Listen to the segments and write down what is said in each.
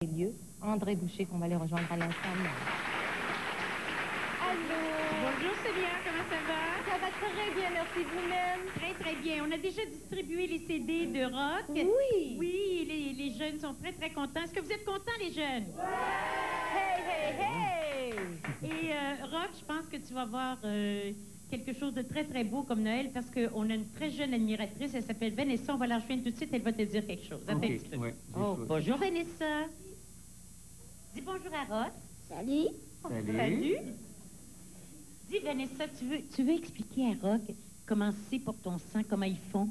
lieux. André Boucher, qu'on va aller rejoindre à l'instant. Allô? Bonjour Célia, comment ça va? Ça va très bien, merci vous-même. Très très bien. On a déjà distribué les CD de rock. Oui. Oui, les jeunes sont très très contents. Est-ce que vous êtes contents les jeunes? Hey, hey, hey! Et Rock, je pense que tu vas voir quelque chose de très très beau comme Noël parce qu'on a une très jeune admiratrice, elle s'appelle Vanessa. On va la rejoindre tout de suite, elle va te dire quelque chose. Attends un petit peu. Ouais, Oh, bonjour Vanessa. Dis bonjour à Rock. Salut. Salut. Dis Vanessa, tu veux expliquer à Rock comment c'est pour ton sang, comment ils font?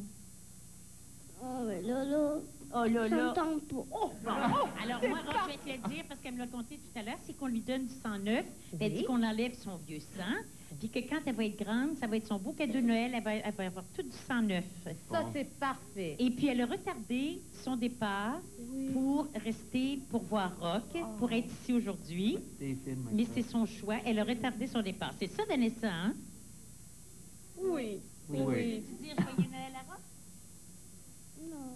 Oh là là. Oh là Ça là. me tente pas. Oh, bon. Alors moi, Rock, je vais te le dire parce qu'elle me l'a conté tout à l'heure, c'est qu'on lui donne du sang neuf. Elle dit qu'on enlève son vieux sang, puis que quand elle va être grande, ça va être son beau cadeau de Noël, elle va avoir tout du sang neuf. Ça, c'est parfait. Et puis elle a retardé son départ pour rester pour voir Rock, pour être ici aujourd'hui. Mais c'est son choix. Elle a retardé son départ. C'est ça, Vanessa, hein? Oui. Oui. Tu dis joyeux Noël à Rock? Non.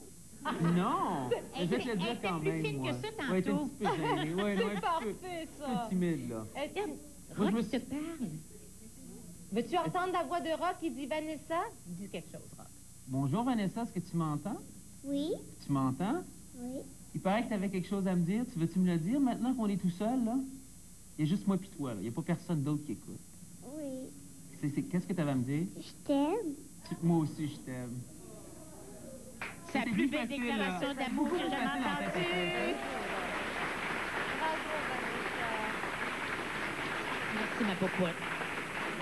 Non! Elle Je vais te était- le dire elle était quand plus même, fine moi. que ça, tantôt. Ouais, t'es un petit peu gênée. Ouais, non, un C'est petit parfait, peu ça. timide, là. Regarde, Moi, je me Rock te suis- parle. Veux-tu entendre la voix de Rock qui dit Vanessa? Dis quelque chose, Rock. Bonjour, Vanessa, est-ce que tu m'entends? Oui. Tu m'entends? Oui. Il paraît que tu avais quelque chose à me dire. Tu veux-tu me le dire maintenant qu'on est tout seul, là? Il y a juste moi puis toi, là. Il n'y a pas personne d'autre qui écoute. Oui. Qu'est-ce que tu avais à me dire? Je t'aime. Moi aussi, je t'aime. C'est la C'est plus plus belle facile, déclaration là. d'amour que j'ai jamais Facile en tête à entendue. tête. Bravo, Vanessa. Merci, ma popote.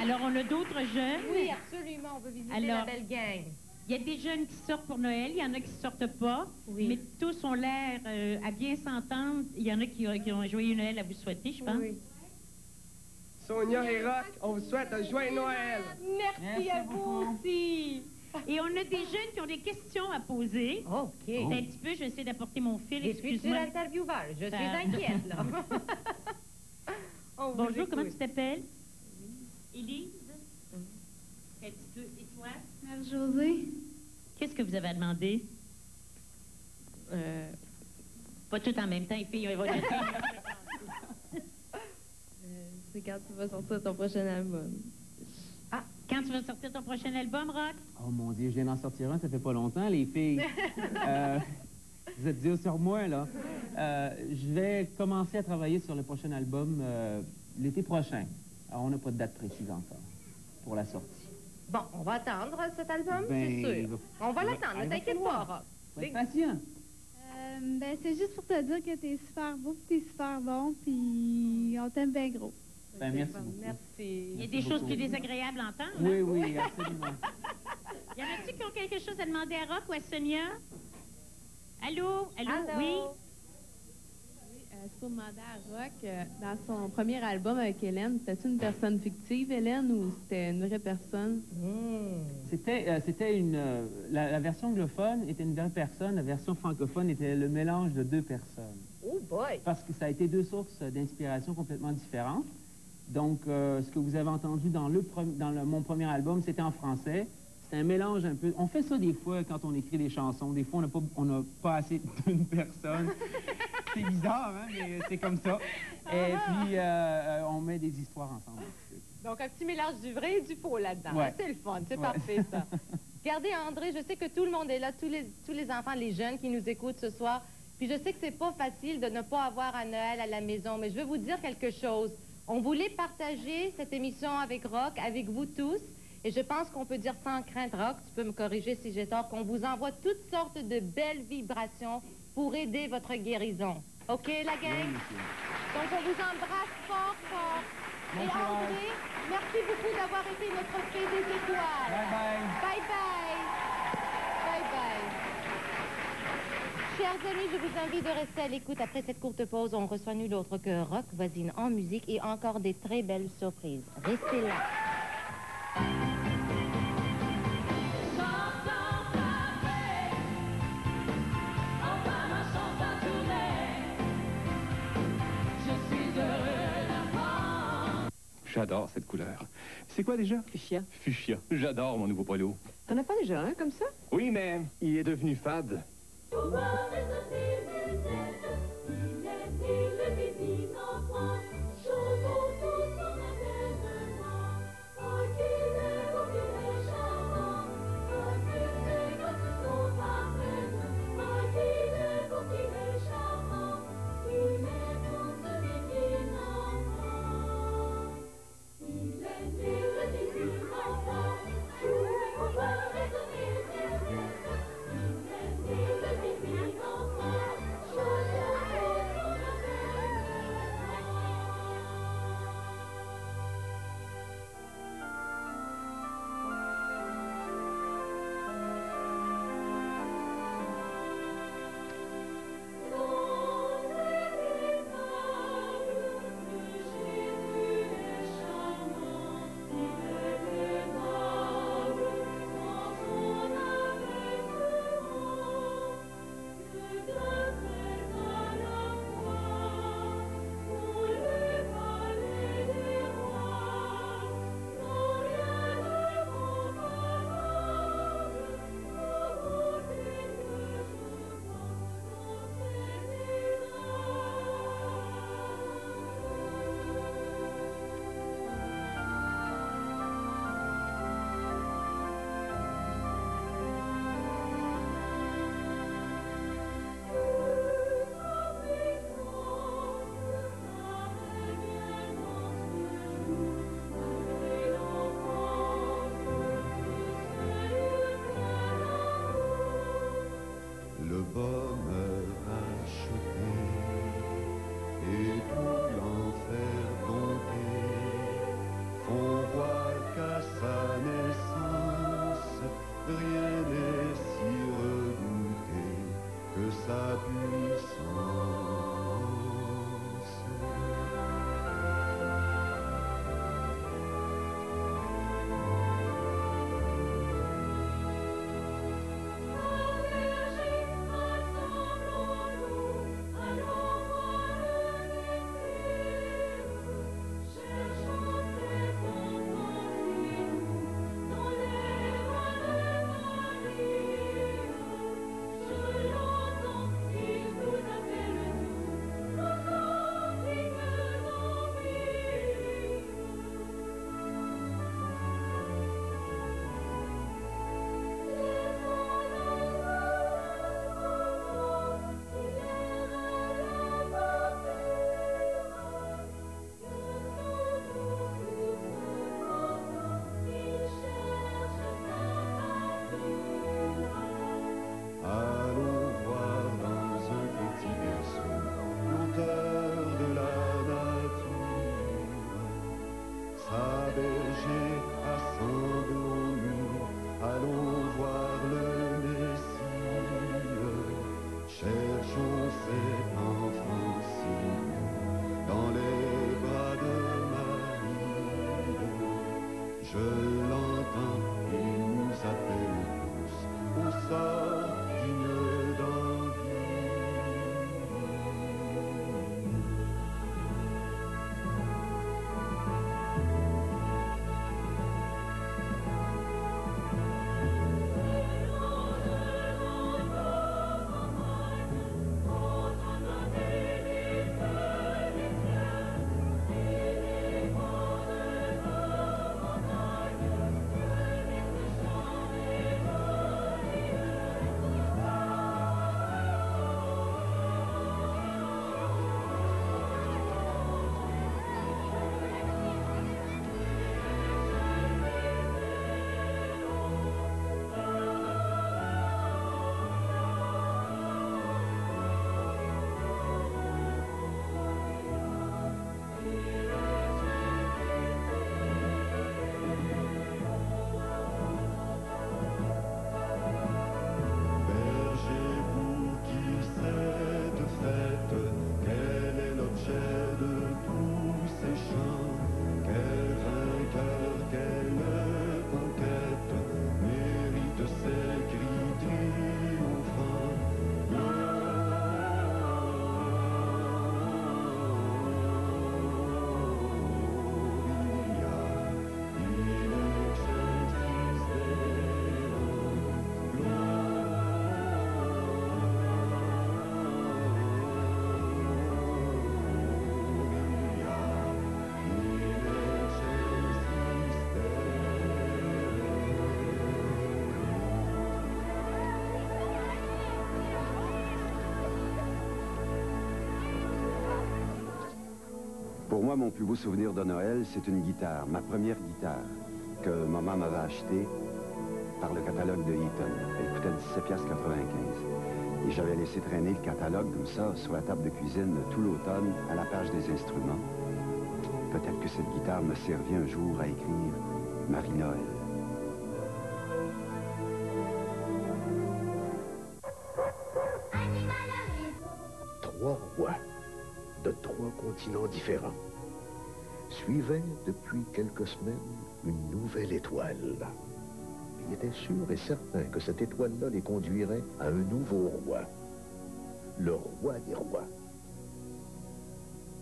Alors, on a d'autres jeunes. Oui, absolument, on veut visiter Alors- la belle gang. Il y a des jeunes qui sortent pour Noël, il y en a qui ne sortent pas, Oui. mais tous ont l'air à bien s'entendre. Il y en a qui ont un joyeux Noël à vous souhaiter, je pense. Oui. Sonia et Rock, on vous souhaite un joyeux Noël. Merci à vous beaucoup. aussi. Et on a des jeunes qui ont des questions à poser. OK. Un petit peu, je vais essayer d'apporter mon fil, Je suis excuse-moi. l'intervieweur. Je suis Ça- inquiète, là. On vous Bonjour, comment tu écoute. t'appelles? Élise? Un petit peu. Et toi? Mère-Josée. Qu'est-ce que vous avez à demander? Pas tout en même temps, les filles. On va C'est quand tu vas sortir ton prochain album. Ah, quand tu vas sortir ton prochain album, Rock? Oh mon Dieu, je viens d'en sortir un, ça fait pas longtemps, les filles. Vous êtes dures sur moi, là. Je vais commencer à travailler sur le prochain album l'été prochain. Alors, on n'a pas de date précise encore pour la sortie. Bon, on va attendre cet album, Ben, c'est sûr. On va l'attendre, ne il va t'inquiète falloir. pas, Rock. Faut être patient. Ben, c'est juste pour te dire que t'es super beau, puis t'es super bon, puis on t'aime bien gros. Ben, merci beaucoup. Il y a Merci. des choses plus désagréables à entendre. Oui, hein? oui, absolument. Y en a-tu qui ont quelque chose à demander à Rock ou à Sonia? Allô? Allô? Allô? Oui? C'est pour demander à Rock, dans son premier album avec Hélène, c'était une personne fictive, Hélène, ou c'était une vraie personne? C'était la version anglophone était une vraie personne, la version francophone était le mélange de deux personnes. Oh boy! Parce que ça a été deux sources d'inspiration complètement différentes. Donc, ce que vous avez entendu dans mon premier album, c'était en français. C'était un mélange un peu... On fait ça des fois quand on écrit des chansons. Des fois, on n'a pas assez d'une personne. C'est bizarre, hein, mais c'est comme ça. Et puis, on met des histoires ensemble. Donc, un petit mélange du vrai et du faux là-dedans. Ouais. C'est le fun, c'est Ouais. parfait, ça. Regardez, André, je sais que tout le monde est là, tous les enfants, les jeunes qui nous écoutent ce soir. Puis je sais que c'est pas facile de ne pas avoir un Noël à la maison, mais je veux vous dire quelque chose. On voulait partager cette émission avec Rock, avec vous tous, et je pense qu'on peut dire sans crainte, Rock, tu peux me corriger si j'ai tort, qu'on vous envoie toutes sortes de belles vibrations pour aider votre guérison. OK, la gang? Donc, on vous embrasse fort, fort. Et André, merci beaucoup d'avoir été notre fée des étoiles. Bye bye. Bye bye. Bye bye. Chers amis, je vous invite de rester à l'écoute. Après cette courte pause, on reçoit nul autre que Rock Voisine en musique et encore des très belles surprises. Restez là. J'adore cette couleur. C'est quoi déjà? Fuchsia. Fuchsia. J'adore mon nouveau polo. T'en as pas déjà un comme ça? Oui, mais il est devenu fade. Pouvoir des saucisses, des ailes, Je l'entends, il nous appelle tous au sort d'une d'envie. Pour moi, mon plus beau souvenir de Noël, c'est une guitare, ma première guitare, que maman m'avait achetée par le catalogue de Eaton. Elle coûtait 17,95 $. Et j'avais laissé traîner le catalogue comme ça, sur la table de cuisine, tout l'automne, à la page des instruments. Peut-être que cette guitare me servit un jour à écrire Marie-Noël. Trois rois de trois continents différents suivaient depuis quelques semaines une nouvelle étoile. Ils étaient sûrs et certains que cette étoile-là les conduirait à un nouveau roi, le roi des rois.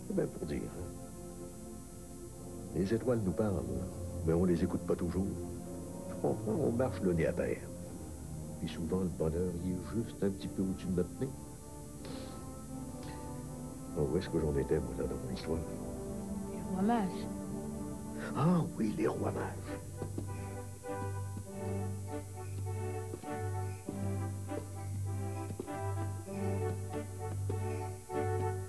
C'est bien pour dire, hein? Les étoiles nous parlent, mais on les écoute pas toujours. Tu comprends, on marche le nez à terre. Puis souvent, le bonheur, il est juste un petit peu au-dessus de notre nez. Oh, où est-ce que j'en étais, moi, là, dans mon histoire? Les rois mages. Ah oui, les rois mages.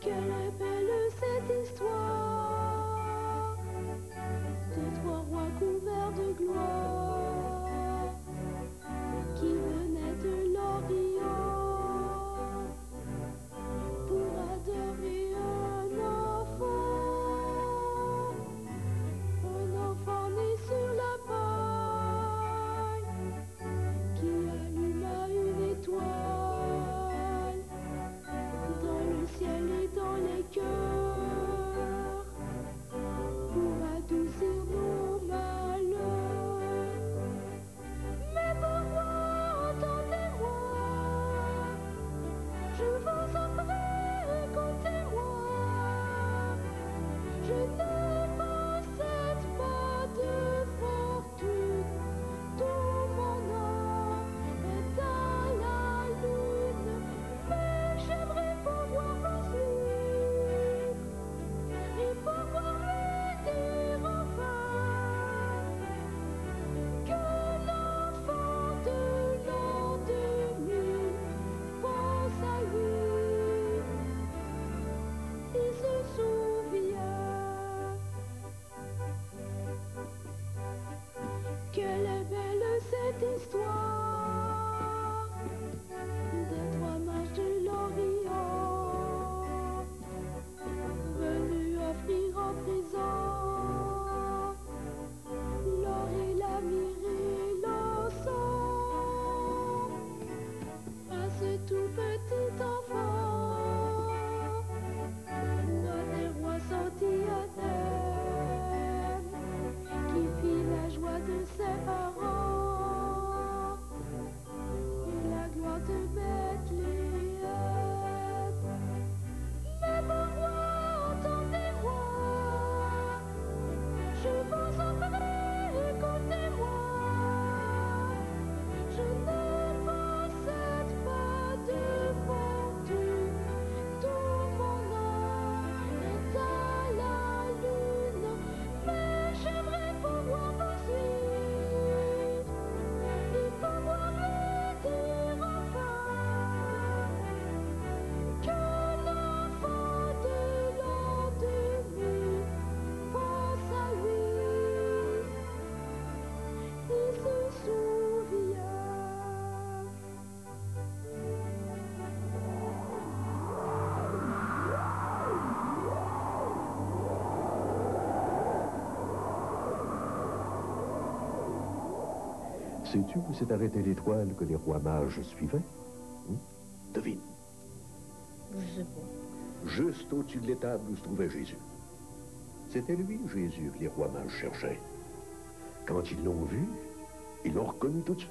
Quelle est belle cette histoire de trois rois couverts de gloire qui venaient de l'Orient pour adorer un enfant né sur la porte. Sais-tu où s'est arrêtée l'étoile que les rois mages suivaient? Devine. Je sais pas. Juste au-dessus de l'étable où se trouvait Jésus. C'était lui, Jésus, que les rois mages cherchaient. Quand ils l'ont vu, ils l'ont reconnu tout de suite.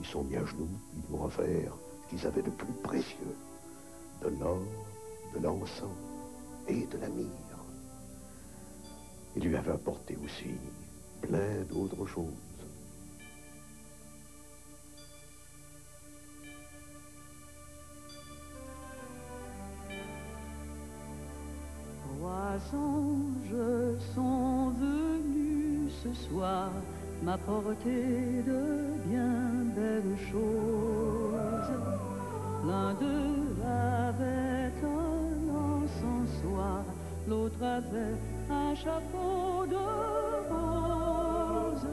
Ils sont mis à genoux, ils lui ont offert ce qu'ils avaient de plus précieux. De l'or, de l'encens et de la myrrhe. Il lui avait apporté aussi plein d'autres choses. Trois anges sont venus ce soir m'apporter de bien belles choses. L'un d'eux avait un encensoir, l'autre avait un chapeau de rose,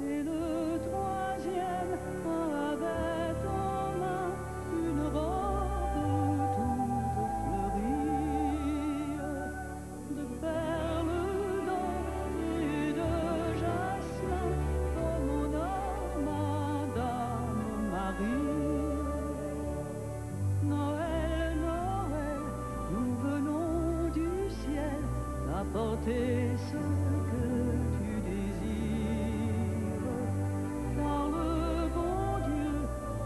et le troisième avait en main une robe toute fleurie, de perles d'or et de jasmin, comme on nomme Madame Marie. Noël, Noël, nous venons du ciel apporter ce que tu désires, car le bon Dieu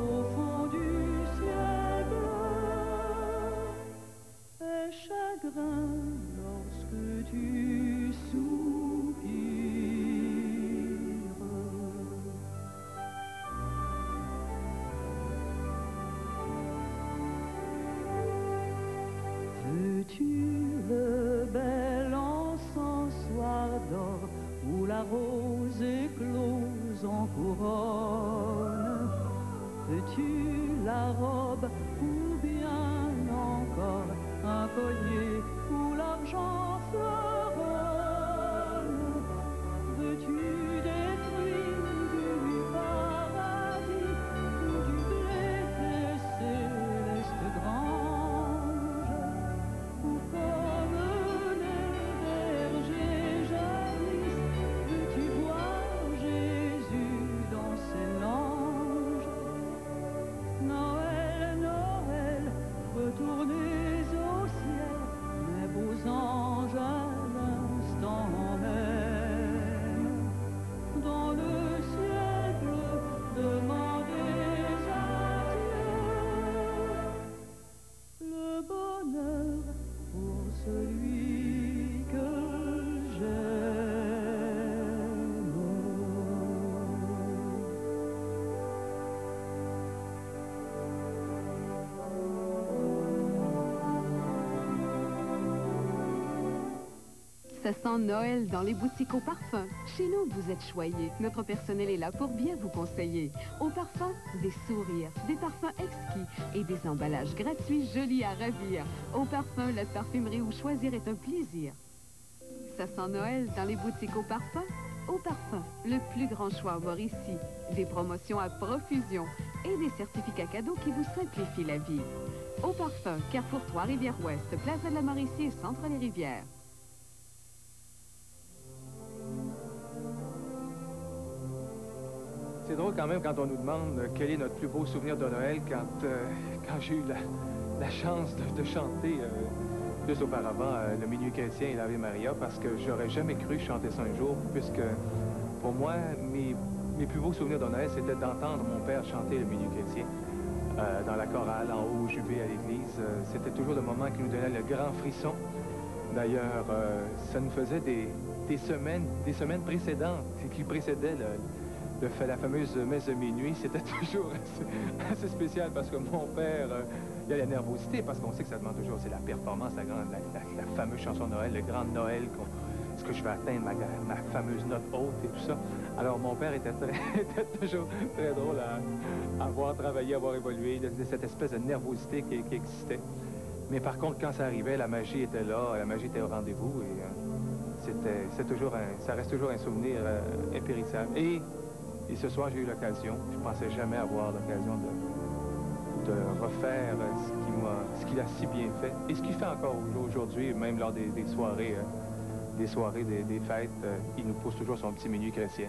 au fond du ciel est chagrin lorsque tu soupires. Veux-tu le bel encensoir d'or où la rose éclose en couronne? Veux-tu la robe ou bien encore un collier où l'argent fleuronne? Veux-tu des fruits du paradis ou du blé des célestes granges? Ou comme les bergers jadis, veux-tu voir Jésus dans ses langes? Noël, Noël, retournez au ciel, mes beaux anges à l'instant même. Dans le ciel bleu, demandez à Dieu le bonheur pour celui que j'aime. Ça sent Noël dans les boutiques au parfum. Chez nous, vous êtes choyés. Notre personnel est là pour bien vous conseiller. Au parfum, des sourires, des parfums exquis et des emballages gratuits jolis à ravir. Au parfum, la parfumerie où choisir est un plaisir. Ça sent Noël dans les boutiques au parfum. Au parfum, le plus grand choix à voir ici. Des promotions à profusion et des certificats cadeaux qui vous simplifient la vie. Au parfum, Carrefour 3, Rivière-Ouest, Plaza de la Mauricie et Centre les Rivières. C'est drôle quand même quand on nous demande quel est notre plus beau souvenir de Noël quand j'ai eu la chance de chanter plus auparavant le Minuit chrétien et l'Ave Maria, parce que j'aurais jamais cru chanter ça un jour, puisque pour moi, mes plus beaux souvenirs de Noël, c'était d'entendre mon père chanter le Minuit chrétien dans la chorale, en haut, au jubé à l'église. C'était toujours le moment qui nous donnait le grand frisson. D'ailleurs, ça nous faisait des semaines précédentes, qui précédaient la fameuse messe de minuit. C'était toujours assez spécial parce que mon père, il y a la nervosité parce qu'on sait que ça demande toujours, c'est la performance, la fameuse chanson de Noël, le grand Noël, est-ce que je vais atteindre ma fameuse note haute et tout ça. Alors mon père était toujours très drôle à voir travailler, à voir évoluer, de cette espèce de nervosité qui existait. Mais par contre, quand ça arrivait, la magie était là, la magie était au rendez-vous et ça reste toujours un souvenir impérissable. Et ce soir, j'ai eu l'occasion, je ne pensais jamais avoir l'occasion de refaire ce qu'il a si bien fait. Et ce qu'il fait encore aujourd'hui, même lors des soirées, des fêtes, il nous pousse toujours son petit Minuit chrétien.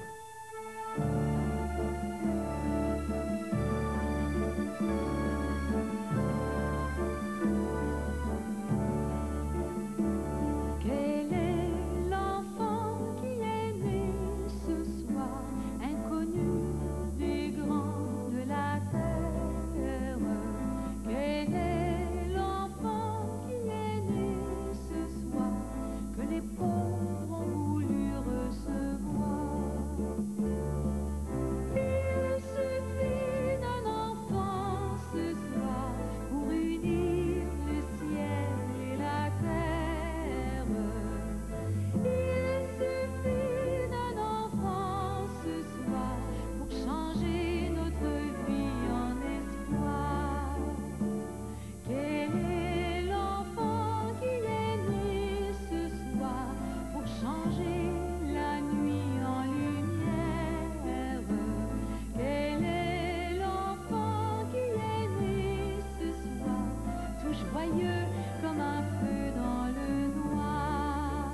joyeux comme un feu dans le noir.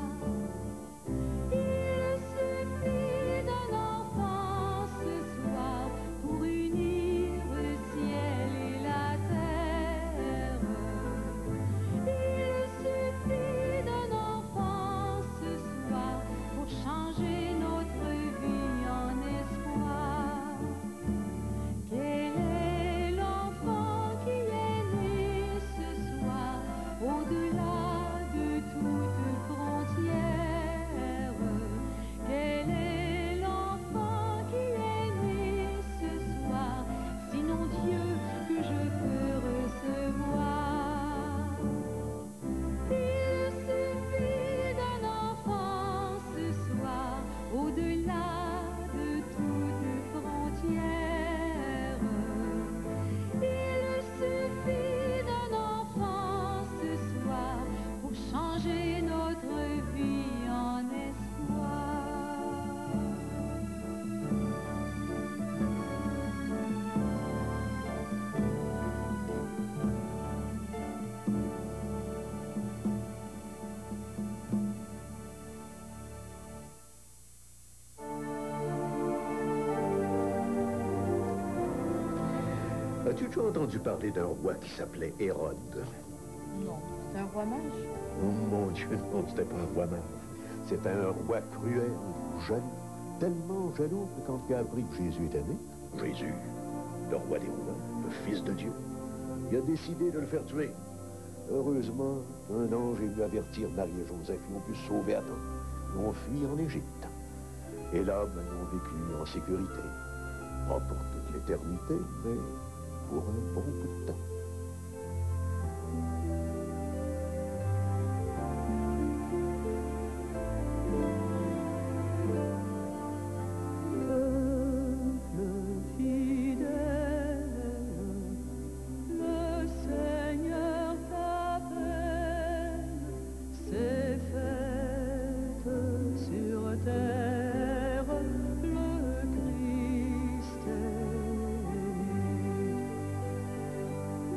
Il suffit d'un enfant ce soir pour unir le ciel et la terre. Il suffit d'un enfant ce soir pour changer notre vie en espoir. Quel est l'enfant qui est né ce soir au-delà de toute frontière? Quel est l'enfant qui est né ce soir, sinon Dieu que je peux recevoir? Il suffit d'un enfant ce soir au-delà de toute frontière. Il suffit d'un enfant ce soir pour changer notre vie en espoir. As-tu déjà entendu parler d'un roi qui s'appelait Hérode? Non, c'est un roi mage. Oh mon Dieu, non, c'était pas un roi mage. C'était un roi cruel, jaloux, tellement jaloux que quand il a appris que Jésus était né, Jésus, le roi des rois, le fils de Dieu, il a décidé de le faire tuer. Heureusement, un ange est venu avertir Marie et Joseph, ils ont pu se sauver à temps. Ils ont fui en Égypte. Et là, ben, ils ont vécu en sécurité. Pas pour toute l'éternité, mais pour un bon bout de temps. Peuple fidèle, le Seigneur t'appelle, c'est fête sur terre, le Christ est né.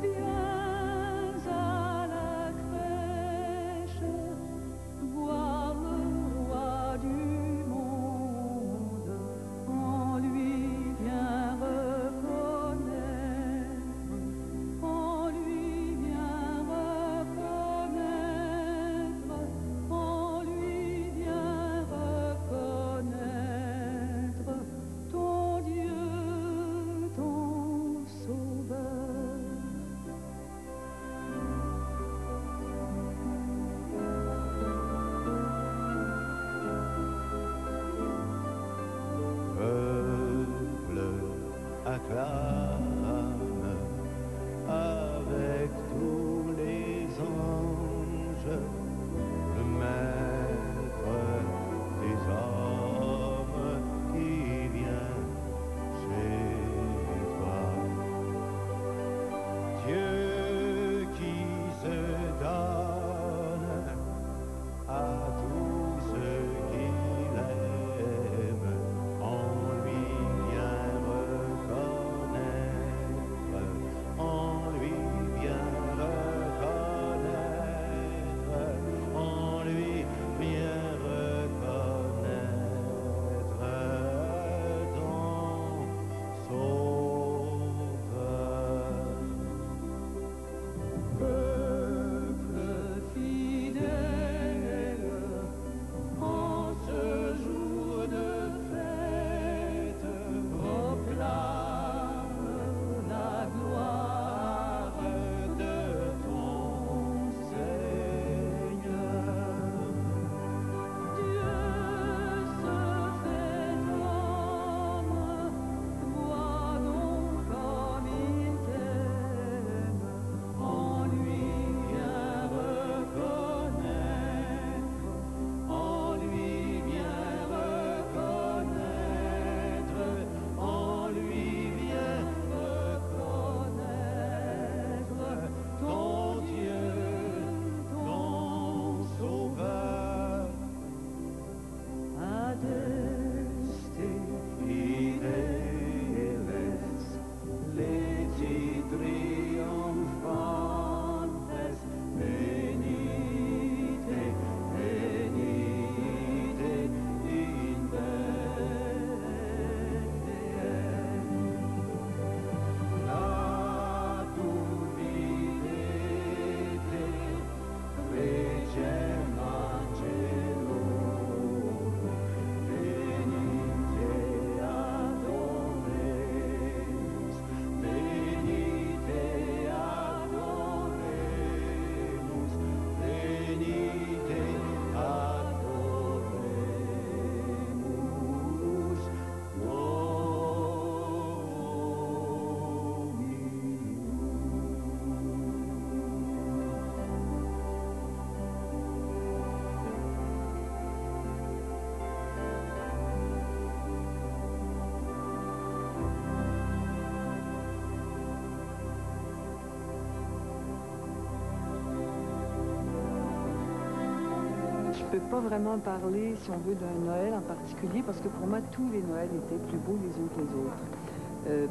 peux pas vraiment parler, si on veut, d'un Noël en particulier, parce que pour moi, tous les Noëls étaient plus beaux les uns que les autres.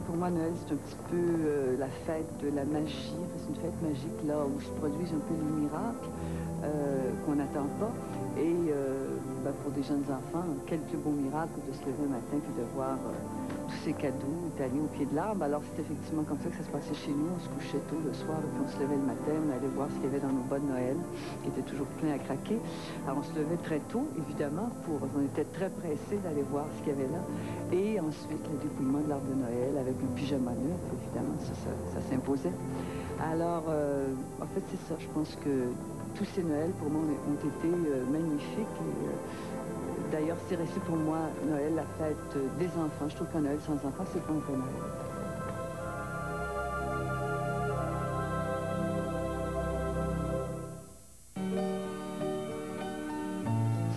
Pour moi, Noël, c'est un petit peu la fête de la magie. C'est une fête magique, là, où se produisent un peu les miracles qu'on n'attend pas. Et pour des jeunes enfants, quel plus beau miracle de se lever un matin puis de voir tous ces cadeaux étalés au pied de l'arbre. Alors, c'est effectivement comme ça que ça se passait chez nous. On se couchait tôt le soir, et puis on se levait le matin, on allait voir ce qu'il y avait dans nos bas de Noël, qui étaient toujours pleins à craquer. Alors, on se levait très tôt, évidemment, on était très pressés d'aller voir ce qu'il y avait là. Et ensuite, le dépouillement de l'arbre de Noël avec un pyjama neuf, évidemment, ça s'imposait. Alors, en fait, c'est ça. Je pense que tous ces Noëls, pour moi, ont été magnifiques. D'ailleurs, c'est resté pour moi, Noël, la fête des enfants. Je trouve qu'un Noël sans enfants, c'est pas un vrai Noël.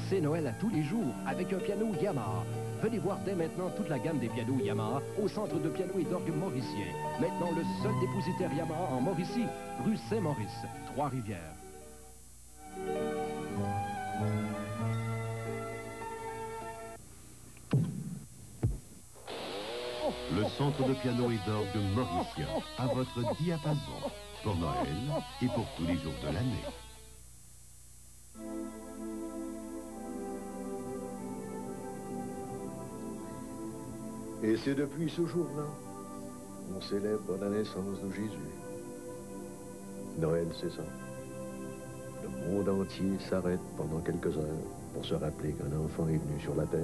C'est Noël à tous les jours avec un piano Yamaha. Venez voir dès maintenant toute la gamme des pianos Yamaha au Centre de piano et d'orgue mauricien. Maintenant, le seul dépositaire Yamaha en Mauricie, rue Saint-Maurice, Trois-Rivières. Le Centre de piano et d'orgue mauricien, à votre diapason, pour Noël et pour tous les jours de l'année. Et c'est depuis ce jour-là, on célèbre la naissance de Jésus. Noël, c'est ça. Le monde entier s'arrête pendant quelques heures pour se rappeler qu'un enfant est venu sur la terre,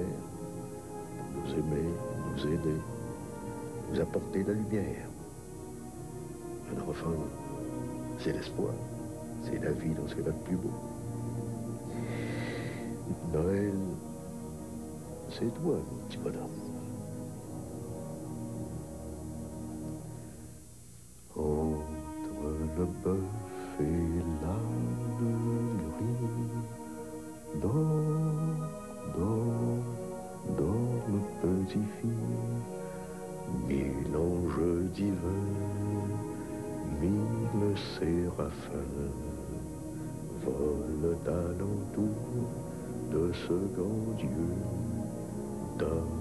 pour nous aimer, nous aider, nous apporter la lumière. Un enfant, c'est l'espoir, c'est la vie dans ce qu'il y a de plus beau. Noël, c'est toi, mon petit bonhomme. Entre le bœuf et l'âne gris, dors, le petit fils, mille anges divins, mille séraphins, volent alentour de ce grand Dieu d'amour.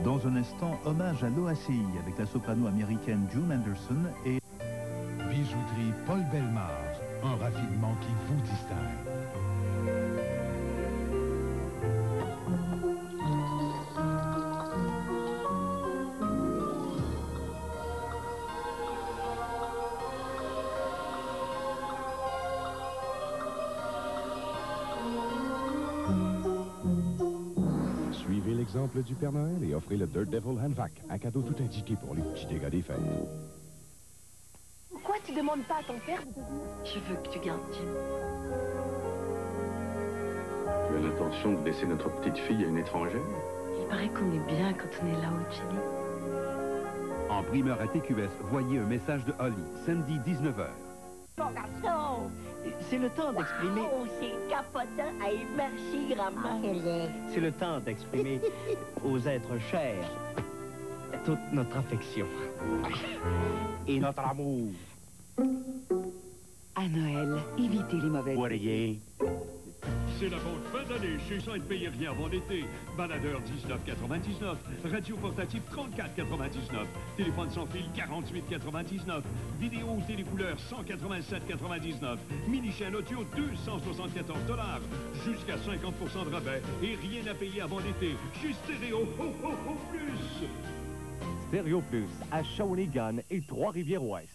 Dans un instant, hommage à l'OACI avec la soprano américaine June Anderson et... Bijouterie Paul Bellemare, un raffinement qui vous distingue. Suivez l'exemple du Père Noël et offrez le Dirt Devil Handvac, un cadeau tout indiqué pour les petits dégâts des fêtes. Pourquoi tu demandes pas à ton père de devenir... Je veux que tu gardes Jim. Tu as l'intention de laisser notre petite fille à une étrangère? Il paraît qu'on est bien quand on est là-haut, Jimmy. En primeur à TQS, voyez un message de Holly, samedi 19h. Mon garçon! C'est le temps d'exprimer... Oh, c'est capotant! Hey, merci, grand-mère! C'est le temps d'exprimer aux êtres chers toute notre affection et notre amour. À Noël, évitez les mauvaises... Pour rien. C'est la vente fin d'année chez Sans être payé rien avant l'été. Baladeur 19,99. Radio portative 34,99. Téléphone sans fil 48,99. Vidéo ou télécouleur 187,99. Mini chaîne audio 274 $. Jusqu'à 50% de rabais et rien à payer avant l'été. Chez Stéréo Plus. Stéréo Plus à Shawinigan et Trois-Rivières-Ouest.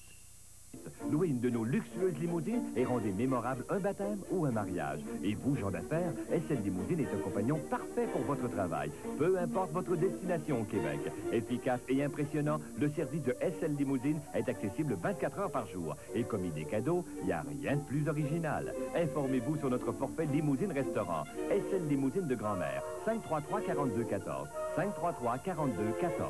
Louez une de nos luxueuses limousines et rendez mémorable un baptême ou un mariage. Et vous, gens d'affaires, SL Limousine est un compagnon parfait pour votre travail. Peu importe votre destination au Québec. Efficace et impressionnant, le service de SL Limousine est accessible 24 heures par jour. Et comme idée cadeau, il n'y a rien de plus original. Informez-vous sur notre forfait Limousine Restaurant. SL Limousine de Grand-Mère, 533-4214. 533-4214.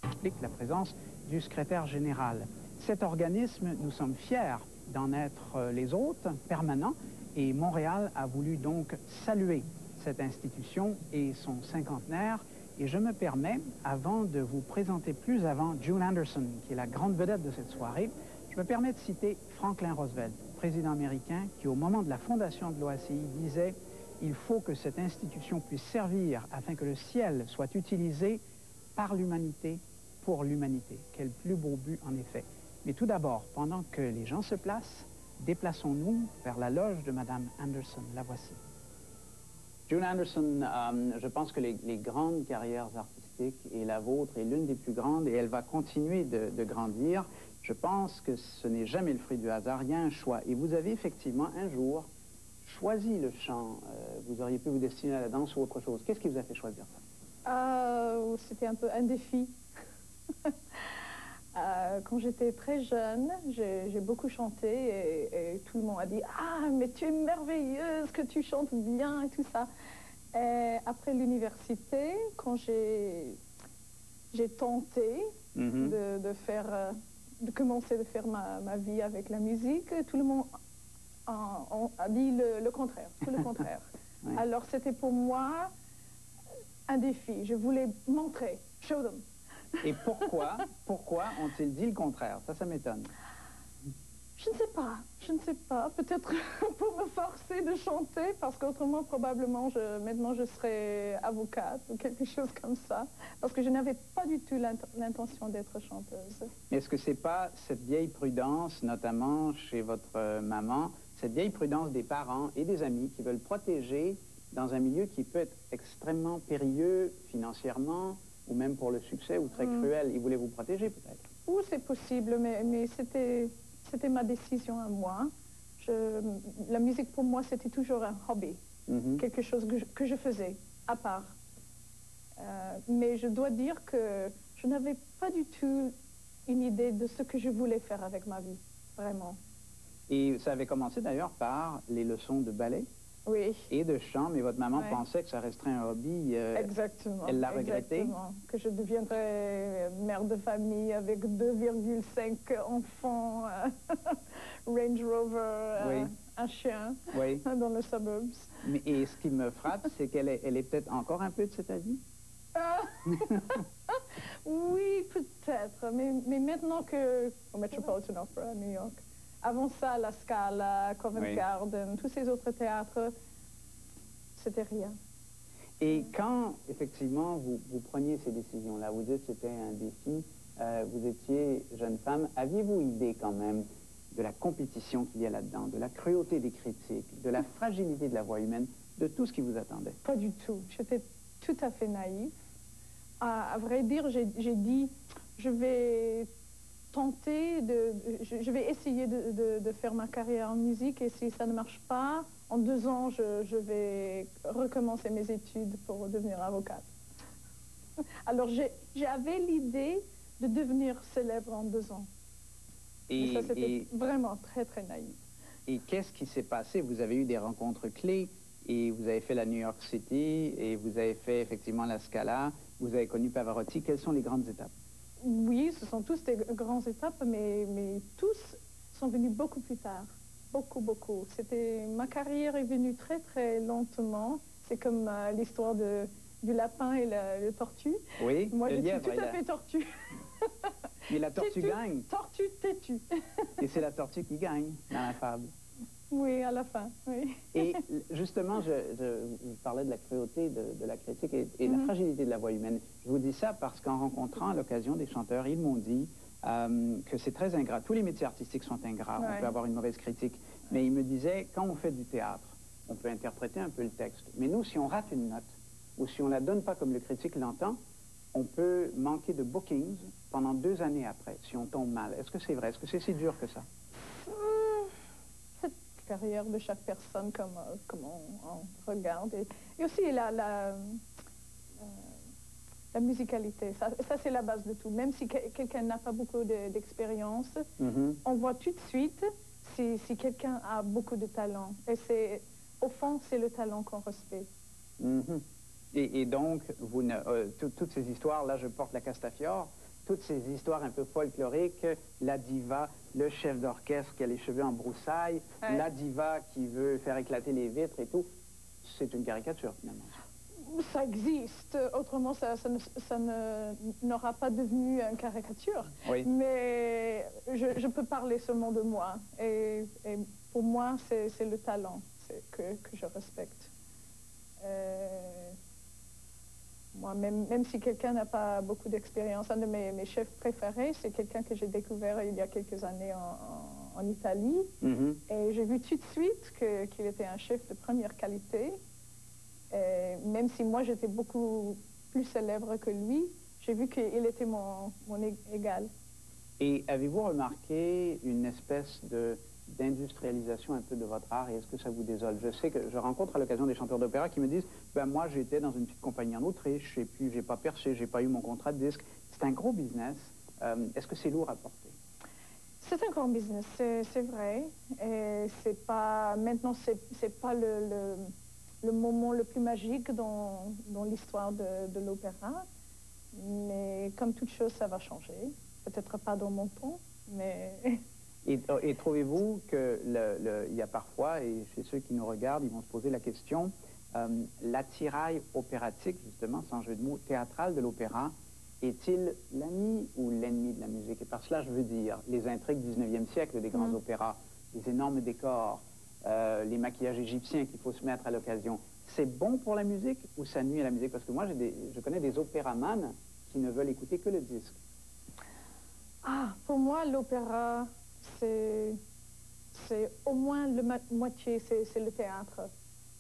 Explique la présence du secrétaire général. Cet organisme, nous sommes fiers d'en être les hôtes permanents et Montréal a voulu donc saluer cette institution et son cinquantenaire. Et je me permets, avant de vous présenter plus avant June Anderson, qui est la grande vedette de cette soirée, je me permets de citer Franklin Roosevelt, président américain, qui au moment de la fondation de l'OACI disait « Il faut que cette institution puisse servir afin que le ciel soit utilisé par l'humanité, pour l'humanité. » Quel plus beau but en effet. Mais tout d'abord, pendant que les gens se placent, déplaçons-nous vers la loge de Madame Anderson. La voici. June Anderson, je pense que les grandes carrières artistiques, et la vôtre est l'une des plus grandes, et elle va continuer de grandir. Je pense que ce n'est jamais le fruit du hasard, il y a un choix. Et vous avez effectivement un jour choisi le chant. Vous auriez pu vous destiner à la danse ou autre chose. Qu'est-ce qui vous a fait choisir ça? C'était un peu un défi. Quand j'étais très jeune, j'ai beaucoup chanté et tout le monde a dit « Ah, mais tu es merveilleuse, que tu chantes bien et tout ça. » Et après l'université, quand j'ai tenté de commencer de faire ma vie avec la musique, tout le monde a dit le contraire, tout le contraire. Ouais. Alors c'était pour moi un défi. Je voulais montrer, show them. Et pourquoi ont-ils dit le contraire? Ça m'étonne. Je ne sais pas. Peut-être pour me forcer de chanter, parce qu'autrement, probablement, maintenant, je serais avocate ou quelque chose comme ça. Parce que je n'avais pas du tout l'intention d'être chanteuse. Est-ce que c'est pas cette vieille prudence, notamment chez votre maman, cette vieille prudence des parents et des amis qui veulent protéger dans un milieu qui peut être extrêmement périlleux financièrement, ou même pour le succès, ou très cruel? Ils voulaient vous protéger, peut-être? Oui, c'est possible, mais c'était ma décision à moi. La musique, pour moi, c'était toujours un hobby, quelque chose que je faisais, à part. Mais je dois dire que je n'avais pas du tout une idée de ce que je voulais faire avec ma vie, vraiment. Et ça avait commencé, d'ailleurs, par les leçons de ballet? Oui. Et de chant, mais votre maman pensait que ça resterait un hobby. Exactement. Elle l'a regretté? Exactement. Que je deviendrais mère de famille avec 2,5 enfants, Range Rover, un chien dans les suburbs. Et ce qui me frappe, c'est qu'elle est peut-être encore un peu de cet avis? Oui, peut-être. Mais maintenant que au Metropolitan Opera à New York, avant ça, la Scala, Covent Garden, tous ces autres théâtres, c'était rien. Et quand, effectivement, vous preniez ces décisions-là, vous dites que c'était un défi, vous étiez jeune femme, aviez-vous idée quand même de la compétition qu'il y a là-dedans, de la cruauté des critiques, de la fragilité de la voix humaine, de tout ce qui vous attendait? Pas du tout. J'étais tout à fait naïve. À vrai dire, j'ai dit, je vais tenter je vais essayer de faire ma carrière en musique, et si ça ne marche pas, en 2 ans, je vais recommencer mes études pour devenir avocate. Alors, j'avais l'idée de devenir célèbre en 2 ans. Et ça, c'était vraiment très, très naïf. Et qu'est-ce qui s'est passé? Vous avez eu des rencontres clés, et vous avez fait la New York City, et vous avez fait effectivement la Scala, vous avez connu Pavarotti. Quelles sont les grandes étapes? Oui, ce sont tous des grandes étapes, mais tous sont venus beaucoup plus tard. Beaucoup, beaucoup. Ma carrière est venue très, très lentement. C'est comme l'histoire du lapin et le tortue. Oui, moi, le je lièvre, suis tout à fait tortue. Mais la tortue gagne. Tortue têtue. Et c'est la tortue qui gagne dans la fable. Oui, à la fin, oui. Et justement, je parlais de la cruauté de la critique et la fragilité de la voix humaine. Je vous dis ça parce qu'en rencontrant à l'occasion des chanteurs, ils m'ont dit que c'est très ingrat. Tous les métiers artistiques sont ingrats, on peut avoir une mauvaise critique. Mais ils me disaient, quand on fait du théâtre, on peut interpréter un peu le texte. Mais nous, si on rate une note, ou si on ne la donne pas comme le critique l'entend, on peut manquer de bookings pendant 2 années après, si on tombe mal. Est-ce que c'est vrai? Est-ce que c'est si dur que ça? C'est la carrière de chaque personne, comme on regarde. Et aussi la musicalité, ça c'est la base de tout. Même si quelqu'un n'a pas beaucoup d'expérience, on voit tout de suite si quelqu'un a beaucoup de talent. Et au fond, c'est le talent qu'on respecte. Et donc, toutes ces histoires, là je porte la Castafiore, toutes ces histoires un peu folkloriques, la diva, le chef d'orchestre qui a les cheveux en broussailles, la diva qui veut faire éclater les vitres et tout, c'est une caricature finalement. Ça existe, autrement ça n'aura pas devenu une caricature. Oui. Mais je peux parler seulement de moi. Et pour moi, c'est le talent que je respecte. Moi, même si quelqu'un n'a pas beaucoup d'expérience, un de mes chefs préférés, c'est quelqu'un que j'ai découvert il y a quelques années en Italie. Et j'ai vu tout de suite qu'il était un chef de première qualité. Et même si moi, j'étais beaucoup plus célèbre que lui, j'ai vu qu'il était mon égal. Et avez-vous remarqué une espèce d'industrialisation un peu de votre art, et est-ce que ça vous désole? Je sais que je rencontre à l'occasion des chanteurs d'opéra qui me disent ben moi j'étais dans une petite compagnie en Autriche et puis j'ai pas percé, j'ai pas eu mon contrat de disque. C'est un gros business. Est-ce que c'est lourd à porter? C'est un grand business, c'est vrai. Et c'est pas maintenant c'est pas le moment le plus magique dans l'histoire de l'opéra, mais comme toute chose ça va changer. Peut-être pas dans mon temps, mais Et trouvez-vous qu'il y a parfois, et chez ceux qui nous regardent, ils vont se poser la question, l'attirail opératique, justement, sans jeu de mots, théâtral de l'opéra, est-il l'ami ou l'ennemi de la musique? Et par cela, je veux dire, les intrigues du 19e siècle des grands opéras, les énormes décors, les maquillages égyptiens qu'il faut se mettre à l'occasion, c'est bon pour la musique ou ça nuit à la musique? Parce que moi, je connais des opéraman qui ne veulent écouter que le disque. Ah, pour moi, l'opéra, c'est au moins moitié, c'est le théâtre.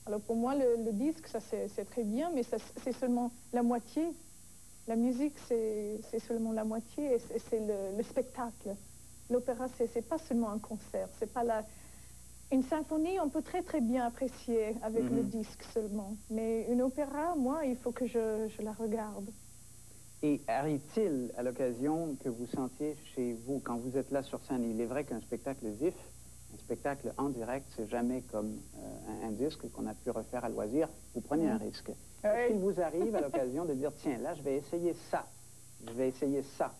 Alors pour moi, le disque, ça c'est très bien, mais c'est seulement la moitié. La musique, c'est seulement la moitié, et c'est le spectacle. L'opéra, c'est pas seulement un concert, c'est pas une symphonie, on peut très très bien apprécier avec le disque seulement. Mais une opéra, moi, il faut que je la regarde. Et arrive-t-il à l'occasion que vous sentiez chez vous, quand vous êtes là sur scène, il est vrai qu'un spectacle vif, un spectacle en direct, c'est jamais comme un disque qu'on a pu refaire à loisir, vous prenez un risque. Est-ce qu'il vous arrive à l'occasion de dire, tiens, là, je vais essayer ça, je vais essayer ça.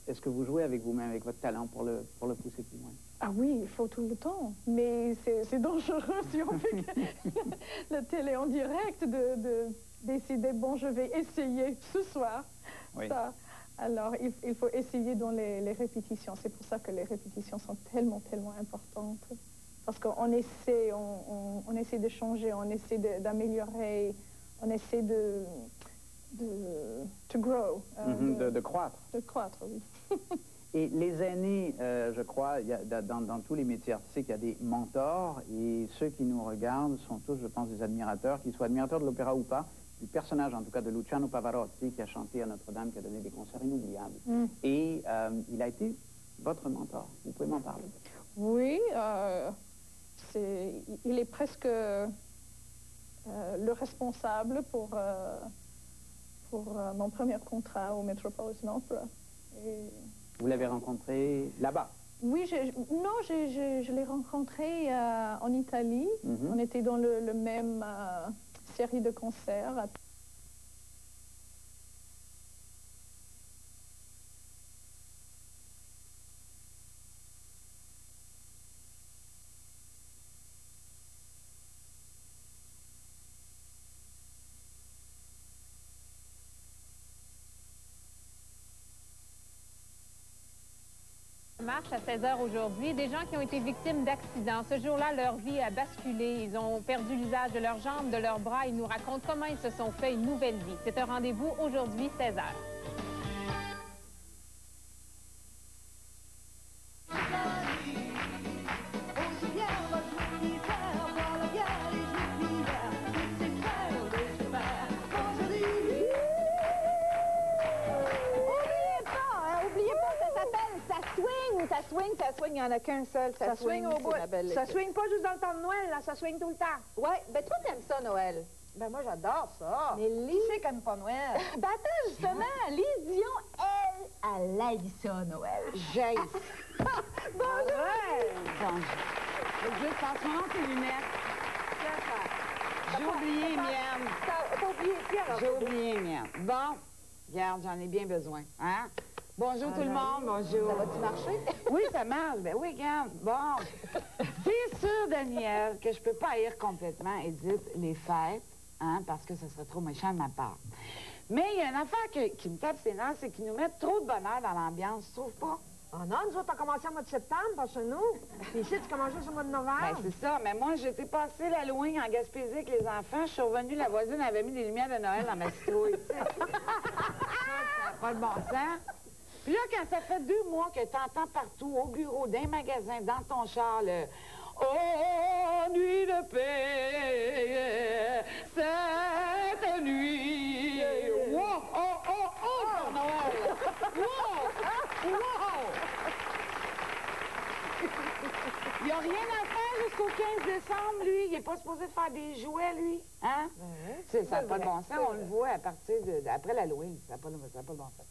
Est-ce que vous jouez avec vous-même, avec votre talent pour le pousser plus loin? Ah oui, il faut tout le temps, mais c'est dangereux si on fait la télé en direct de décider, bon, je vais essayer ce soir, ça. Alors, il faut essayer dans les répétitions. C'est pour ça que les répétitions sont tellement, tellement importantes. Parce qu'on essaie, on essaie de changer, on essaie d'améliorer, on essaie de grow. De croître. De croître, oui. Et les aînés, je crois, dans tous les métiers artistiques, il y a des mentors, et ceux qui nous regardent sont tous, je pense, des admirateurs, qu'ils soient admirateurs de l'opéra ou pas, du personnage, en tout cas, de Luciano Pavarotti, qui a chanté à Notre-Dame, qui a donné des concerts inoubliables. Et il a été votre mentor. Vous pouvez m'en parler? Oui, il est presque le responsable pour mon premier contrat au Metropolitan Opera. Et vous l'avez rencontré là-bas? Oui, je l'ai rencontré en Italie. On était dans le même série de concerts. marche à 16 h aujourd'hui. Des gens qui ont été victimes d'accidents. Ce jour-là, leur vie a basculé. Ils ont perdu l'usage de leurs jambes, de leurs bras. Ils nous racontent comment ils se sont fait une nouvelle vie. C'est un rendez-vous aujourd'hui, 16 h. Ça swing, il n'y en a qu'un seul. Ça swing au bout. Ça swing pas juste dans le temps de Noël, là, ça swing tout le temps. Ouais, ben toi, t'aimes ça, Noël. Ben moi, j'adore ça. Mais Lise... Qui c'est qu'aime pas Noël? Ben attends, justement, Lise Dion, elle aime ça, Noël. J'aime ça. Bonjour! Bonjour. Juste passe-moi tes lunettes. J'ai oublié les miennes. T'as oublié Pierre? J'ai oublié les miennes. Bon, regarde, j'en ai bien besoin, hein? Bonjour tout le monde, bonjour. Ça va-tu marcher? Oui, ça marche. Ben oui, regarde. Bon. C'est sûr, Daniel, que je peux pas haïr complètement, Edith, les fêtes, hein, parce que ça serait trop méchant de ma part. Mais il y a une affaire qui me tape ses nerfs, c'est qu'ils nous mettent trop de bonheur dans l'ambiance, tu trouves pas? Ah non, nous autres, on a commencé au mois de septembre, pas chez nous. Puis ici, tu commences juste au mois de novembre. Ben c'est ça, mais moi, j'étais passée l'Halloween en Gaspésie avec les enfants. Je suis revenue, la voisine avait mis des lumières de Noël dans ma citrouille, tu sais. Ça n'a pas le bon sens. Puis là, quand ça fait 2 mois que t'entends partout, au bureau, dans les magasins, dans ton char, le « Oh, nuit de paix, cette nuit... » Wow! Oh, oh, oh, Père Noël! Wow! Wow! Il n'y a rien à faire jusqu'au 15 décembre, lui. Il n'est pas supposé faire des jouets, lui. Hein? Ça n'a pas de bon sens. On le voit à partir après l'Halloween. Ça n'a pas de bon sens.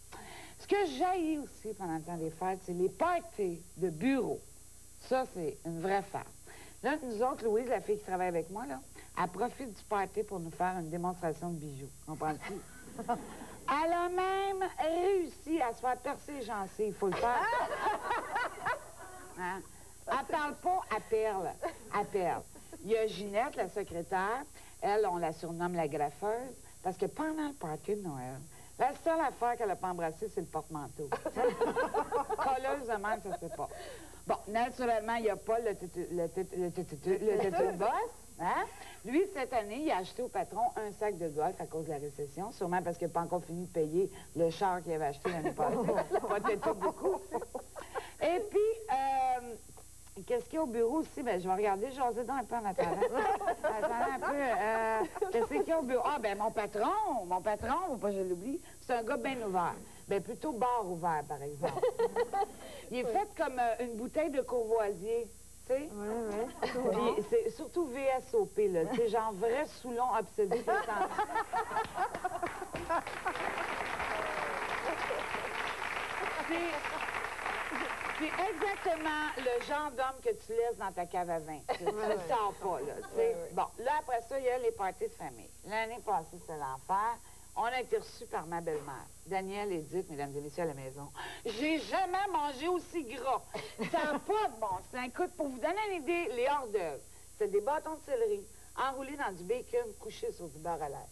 Ce que j'haïs aussi pendant le temps des fêtes, c'est les parties de bureau. Ça, c'est une vraie farce. Là, nous autres, Louise, la fille qui travaille avec moi, là, elle profite du party pour nous faire une démonstration de bijoux. Comprends-tu? Elle a même réussi à se faire percer les gencives. Il faut le faire. Hein? Elle parle pas à perle. À perle. Il y a Ginette, la secrétaire. Elle, on la surnomme la graffeuse. Parce que pendant le party de Noël, la seule affaire qu'elle n'a pas embrassée, c'est le porte-manteau. Colleuse de même, ça se fait pas. Bon, naturellement, il n'y a pas le boss. Hein? Lui, cette année, il a acheté au patron un sac de golf à cause de la récession, sûrement parce qu'il n'a pas encore fini de payer le char qu'il avait acheté l'année passée. Pas peut-être beaucoup. Et puis, qu'est-ce qu'il y a au bureau aussi? Ben, je vais regarder, jaser dans un peu en attendant. Attendez un peu. Qu'est-ce qu'il y a au bureau? Ah, ben, mon patron, faut pas que je l'oublie, c'est un gars bien ouvert. Ben, plutôt bar ouvert, par exemple. Il est fait comme une bouteille de courvoisier, tu sais? Oui. C'est surtout VSOP, là. C'est genre vrai Soulon obsédé tout le temps. C'est exactement le genre d'homme que tu laisses dans ta cave à vin. Tu ne le sors pas, là, tu sais. Bon, là, après ça, il y a les parties de famille. L'année passée, c'était l'enfer. On a été reçus par ma belle-mère. Daniel, Edith, mesdames et messieurs à la maison. J'ai jamais mangé aussi gras. Ça n'a pas de bon sens. Écoute, pour vous donner une idée, les hors-d'œuvre, c'est des bâtons de céleri enroulés dans du bacon couché sur du beurre à l'ail.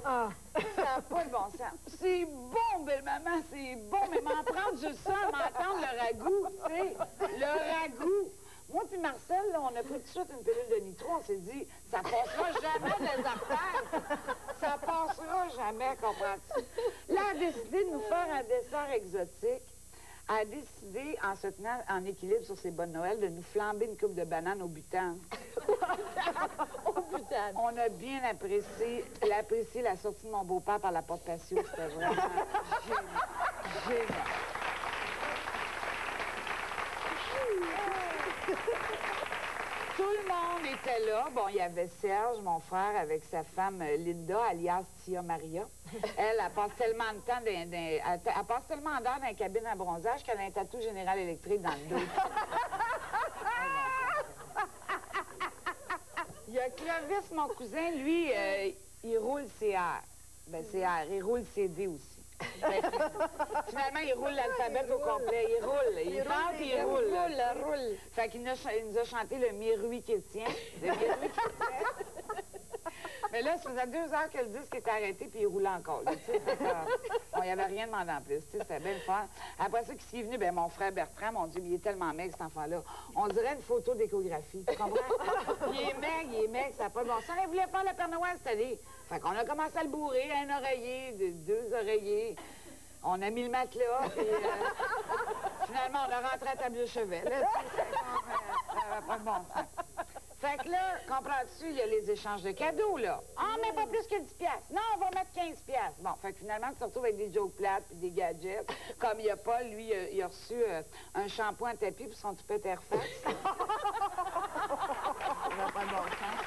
Ah, ça n'a pas de bon sens. C'est bon, belle-maman, c'est bon, mais m'en prendre juste ça, m'entendre le ragoût, tu sais, le ragoût. Moi puis Marcel, là, on a pris tout de suite une pilule de nitro, on s'est dit, ça passera jamais les artères. Ça passera jamais, comprends-tu? Là, elle a décidé de nous faire un dessert exotique. Elle a décidé, en se tenant en équilibre sur ses bonnes Noël, de nous flamber une coupe de bananes au butane. Au butane. On a bien apprécié la sortie de mon beau-père par la porte patio. C'était vraiment génial. Tout le monde était là. Bon, il y avait Serge, mon frère, avec sa femme Linda, alias Tia Maria. Elle passe tellement de temps elle passe tellement d'heures dans la cabine à bronzage qu'elle a un tatou Général Électrique dans le dos. Il y a Clovis, mon cousin, lui, il roule CR. Ben, CR, il roule CD aussi. Ben, finalement, il roule l'alphabet au complet. Il roule. Il parle et il roule. Fait qu'il nous a chanté le Mirui Chrétien. Le Mirui Chrétien. Mais là, ça faisait 2 heures que le disque était arrêté, puis il roulait encore. Là, bon, il n'y avait rien demandé en plus. C'était bien le fun. Après ça, qui est venu? Ben, mon frère Bertrand, mon Dieu, il est tellement maigre, cet enfant-là. On dirait une photo d'échographie. Tu comprends? Il est maigre, ça n'a pas de bon sens. Il voulait faire le Père Noël cette année. Fait qu'on a commencé à le bourrer, un oreiller, 2 oreillers. On a mis le matelas, puis finalement, on a rentré à table de chevet. Là, ça n'avait pas de bon sens. Fait que là, comprends-tu, il y a les échanges de cadeaux, là. Ah, mais pas plus que 10 piastres. Non, on va mettre 15 piastres. Bon, fait que finalement, tu te retrouves avec des jokes plates puis des gadgets. Comme il y a Paul, lui, il a reçu un shampoing à tapis pour son toupette Airfax. Ça n'a pas de bon sens.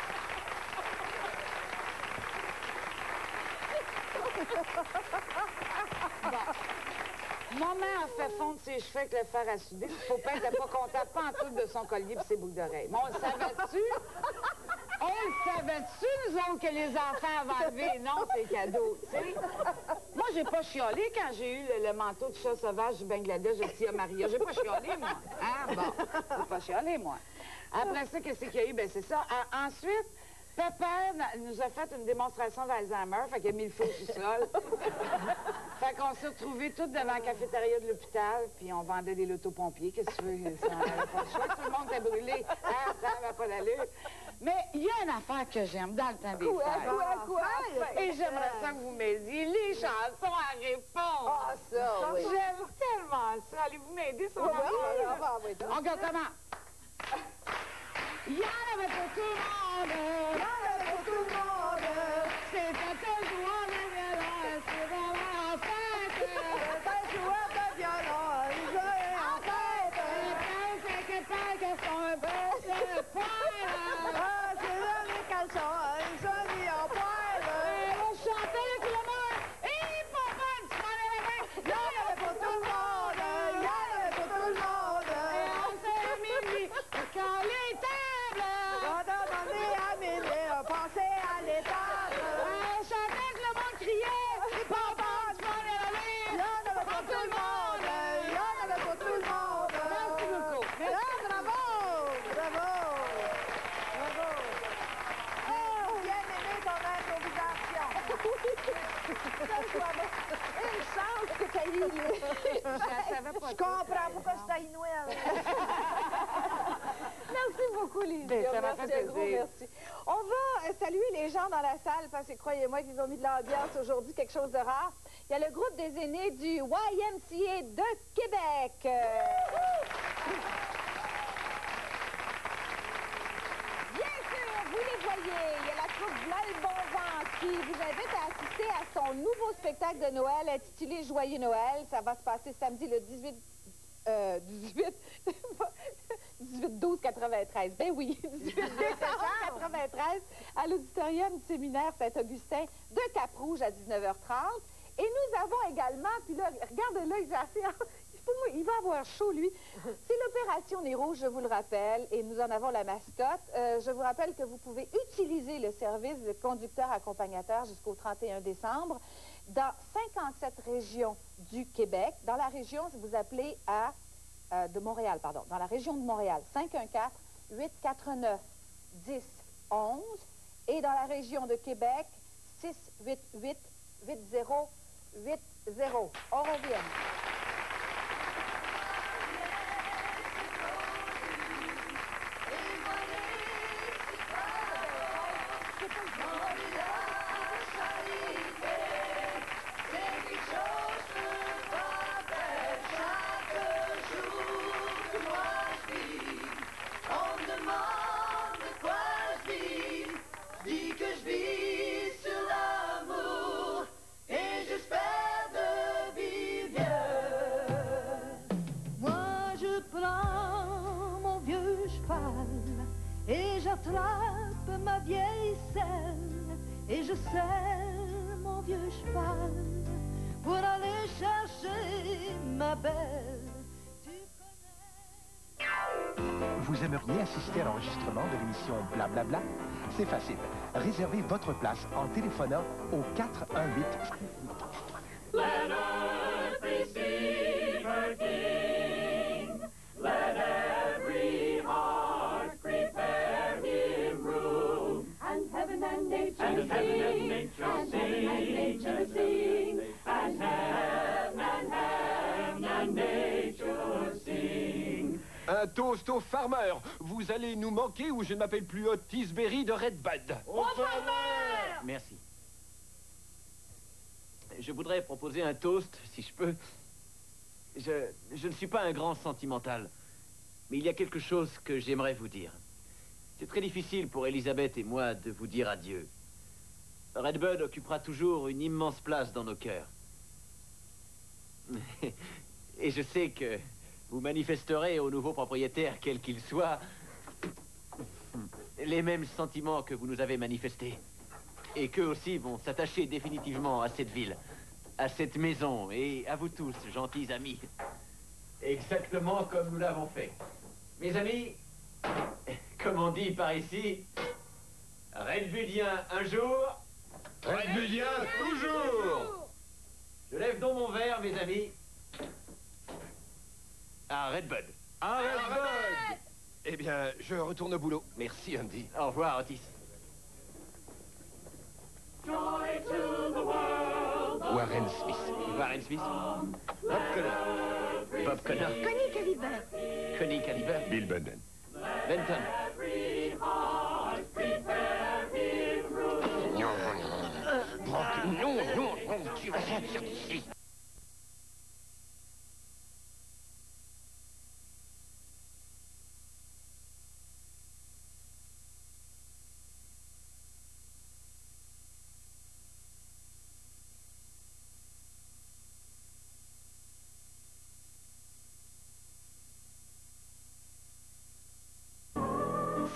Bon. Maman a fait fondre ses cheveux avec le fer à souder. Popin n'était pas content, pas en tout de son collier et ses boucles d'oreilles. Mais on le savait-tu? On le savait-tu, nous autres, que les enfants avaient enlevé? Non, c'est cadeau, tu sais. Moi, j'ai pas chiolé quand j'ai eu le manteau de chat sauvage du Bangladesh de Tia Maria. J'ai pas chiolé, moi. Hein? Bon, j'ai pas chiolé, moi. Après ça, qu'est-ce qu'il y a eu? Ben, c'est ça. Ensuite, Pépère nous a fait une démonstration d'Alzheimer, fait qu'il a mis le feu au sous-sol. Fait qu'on s'est retrouvés toutes devant la cafétéria de l'hôpital, puis on vendait des lotos-pompiers. Qu'est-ce que tu veux? Ça, on n'avait pas le choix. Tout le monde était brûlé. Ah, ça n'avait pas d'allure. Mais il y a une affaire que j'aime dans le temps des fêtes. Quoi? Et j'aimerais ça que vous m'aidiez. Les chansons à répondre. Ah, ça, oui. J'aime tellement ça. Allez-vous m'aider sur mon On regarde comment? Il y en avait pour tout le monde. Il y en avait pour tout le monde. C'était un joueur de violon. C'est vraiment en fête. C'est un joueur de violon. Il jouait en fête. Les 15 qui sont un peu de poil. Ah, c'est là les caleçons. Ils sont mis en poil. On chantait le clameur. Et papa, tu m'en avais main. Il y en avait pour tout le monde. Il y en avait pour tout le monde. Et on s'est mis quand les tables. Pensez à l'étable. Chantait que le monde criait. Papa, tu m'en es allé. Il y en avait pour tout le monde. Il y en avait pour tout le monde. Merci beaucoup. Merci. Bravo. Bravo. Bravo. J'ai bien aimé ton improvisation. Une chance que tu as eu. Je comprends pourquoi je t'ai Noël. Merci beaucoup, Lydie. Ça m'a fait plaisir. Merci. On va saluer les gens dans la salle parce que croyez-moi qu'ils ont mis de l'ambiance aujourd'hui, quelque chose de rare. Il y a le groupe des aînés du YMCA de Québec. Bien sûr, vous les voyez, il y a la troupe Blaise Bonvent qui vous invite à assister à son nouveau spectacle de Noël intitulé Joyeux Noël. Ça va se passer samedi le 18-12-93. Ben oui, 18-12-93 à l'auditorium du séminaire Saint-Augustin de Cap-Rouge à 19h30. Et nous avons également, puis là, regardez-le, j'ai assez... Il va avoir chaud, lui. C'est l'opération Nez Rouge, je vous le rappelle, et nous en avons la mascotte. Je vous rappelle que vous pouvez utiliser le service de conducteur-accompagnateur jusqu'au 31 décembre dans 57 régions du Québec. Dans la région, si vous appelez de Montréal, pardon, dans la région de Montréal, 514-849-1011, et dans la région de Québec, 688-8080. On revient. Et j'attrape ma vieille selle et je serre mon vieux cheval pour aller chercher ma belle. Vous aimeriez assister à l'enregistrement de l'émission Blablabla? C'est facile. Réservez votre place en téléphonant au 418... Let earth receive her king. Let every heart prepare him room. And heaven and nature toast au farmer. Vous allez nous manquer ou je ne m'appelle plus Otis Berry de Redbud. Au farmer! Merci. Je voudrais proposer un toast, si je peux. Je ne suis pas un grand sentimental, mais il y a quelque chose que j'aimerais vous dire. C'est très difficile pour Elisabeth et moi de vous dire adieu. Redbud occupera toujours une immense place dans nos cœurs. Et je sais que vous manifesterez au nouveau propriétaire, quel qu'il soit, les mêmes sentiments que vous nous avez manifestés. Et qu'eux aussi vont s'attacher définitivement à cette ville, à cette maison et à vous tous, gentils amis. Exactement comme nous l'avons fait. Mes amis, comme on dit par ici, Redbudien un jour, Redbudien toujours. Je lève donc mon verre, mes amis, à Redbud. À Redbud. Eh bien, je retourne au boulot. Merci, Andy. Au revoir, Otis. Warren Smith. Warren Smith. Bob Connor. Bob Connor. Connie Caliber. Connie Caliber. Bill Bunyan. Benton. Non, tu vas sortir d'ici.